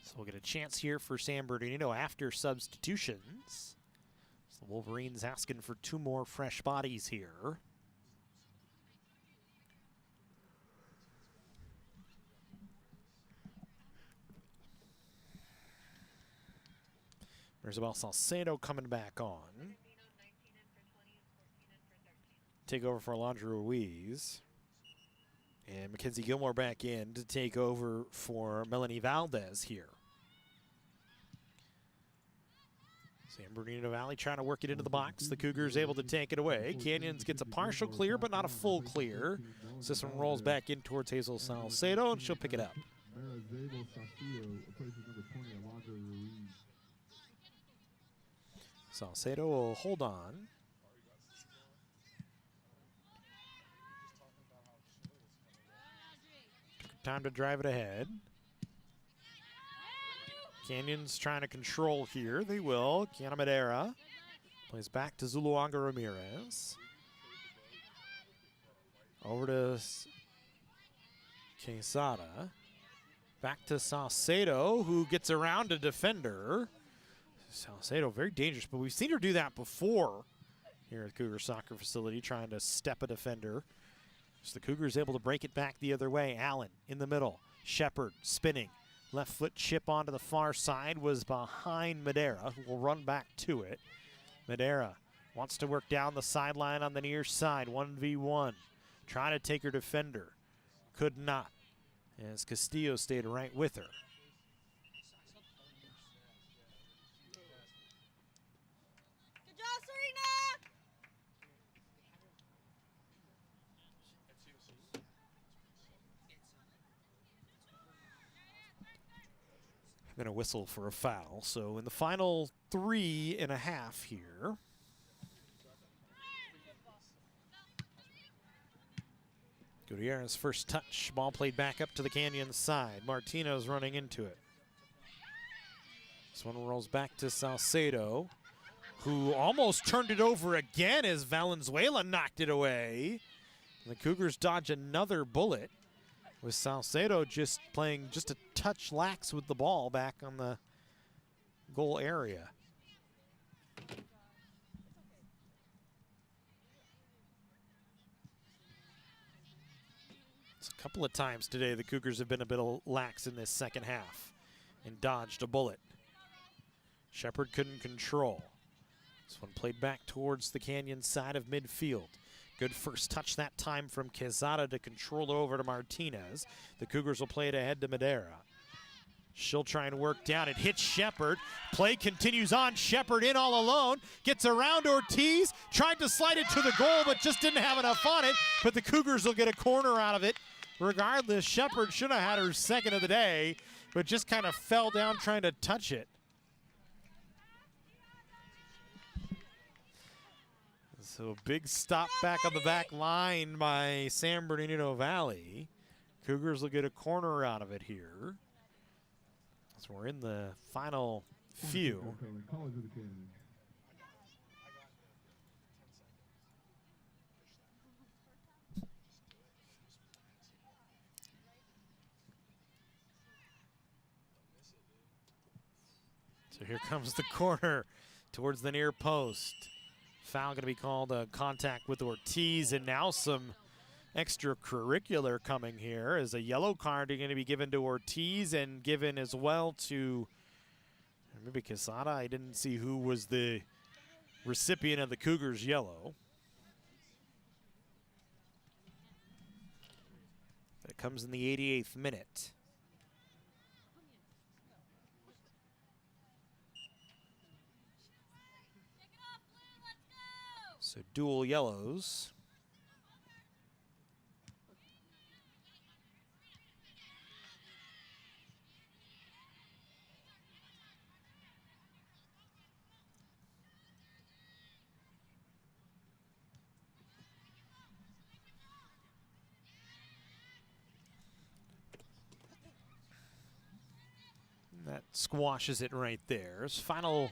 So we'll get a chance here for San Bernardino after substitutions. So the Wolverines asking for 2 more fresh bodies here. Marisabel Salcedo coming back on. Take over for Alondra Ruiz. And Mackenzie Gilmore back in to take over for Melanie Valdez here. San Bernardino Valley trying to work it into the box. The Cougars able to take it away. Canyons gets a partial clear, but not a full clear. This one rolls back in towards Hazel Salcedo, and she'll pick it up. Salcedo will hold on. Time to drive it ahead. Canyons trying to control here. They will. Kiana Madera plays back to Zuluaga Ramirez. Over to Quesada. Back to Salcedo, who gets around a defender. Salcedo, very dangerous, but we've seen her do that before here at Cougar Soccer Facility, trying to step a defender. So the Cougars able to break it back the other way. Allen in the middle. Shepard spinning. Left foot chip onto the far side was behind Madera, who will run back to it. Madera wants to work down the sideline on the near side. 1v1. Trying to take her defender. Could not, as Castillo stayed right with her. going to whistle for a foul. So in the final 3.5 here. Gutierrez first touch. Ball played back up to the Canyon side. Martino's running into it. This one rolls back to Salcedo, who almost turned it over again as Valenzuela knocked it away. And the Cougars dodge another bullet, with Salcedo just playing just a touch lax with the ball back on the goal area. It's a couple of times today the Cougars have been a bit lax in this second half and dodged a bullet. Shepard couldn't control. This one played back towards the Canyon side of midfield. Good first touch that time from Quezada to control it over to Martinez. The Cougars will play it ahead to Madera. She'll try and work down. It hits Shepard. Play continues on. Shepard in all alone. Gets around Ortiz. Tried to slide it to the goal, but just didn't have enough on it. But the Cougars will get a corner out of it. Regardless, Shepard should have had her second of the day, but just kind of fell down trying to touch it. So a big stop back on the back line by San Bernardino Valley. Cougars will get a corner out of it here. So we're in the final few. So here comes the corner towards the near post. Foul going to be called, contact with Ortiz, and now some extracurricular coming here as a yellow card going to be given to Ortiz and given as well to maybe Quesada. I didn't see who was the recipient of the Cougars yellow. That comes in the 88th minute. So dual yellows. That squashes it right there. It's final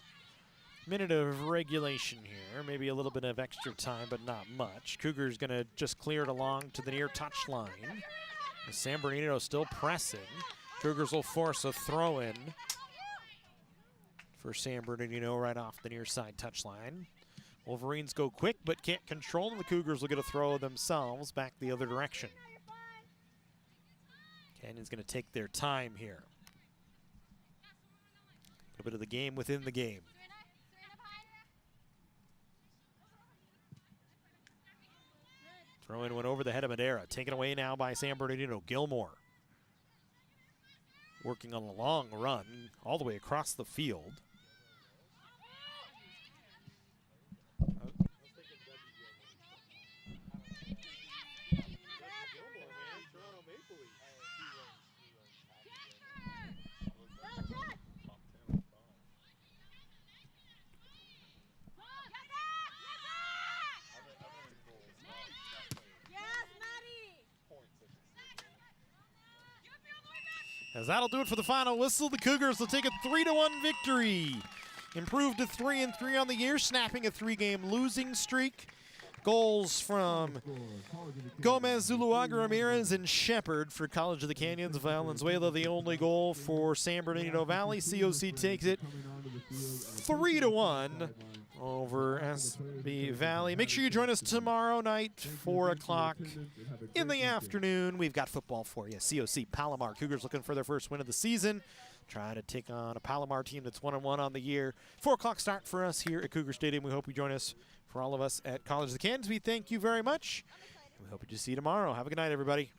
minute of regulation here. Maybe a little bit of extra time, but not much. Cougars going to just clear it along to the near touch line. San Bernardino still pressing. Cougars will force a throw-in for San Bernardino right off the near side touch line. Wolverines go quick, but can't control them. The Cougars will get a throw themselves back the other direction. Canyon's going to take their time here. A bit of the game within the game. Throw-in went over the head of Madera. Taken away now by San Bernardino. Gilmore working on a long run all the way across the field. As that'll do it for the final whistle, the Cougars will take a 3-1 victory. Improved to 3-3 on the year, snapping a 3-game losing streak. Goals from Gomez, Zuluaga, Ramirez, and Shepard for College of the Canyons. Valenzuela the only goal for San Bernardino Valley. COC takes it 3-1 over SB Valley. Make sure you join us tomorrow night, 4 o'clock in the afternoon. We've got football for you. COC Palomar Cougars looking for their first win of the season. Trying to take on a Palomar team that's 1-1 on the year. 4 o'clock start for us here at Cougar Stadium. We hope you join us. For all of us at College of the Canyons, we thank you very much. We hope to see you tomorrow. Have a good night, everybody.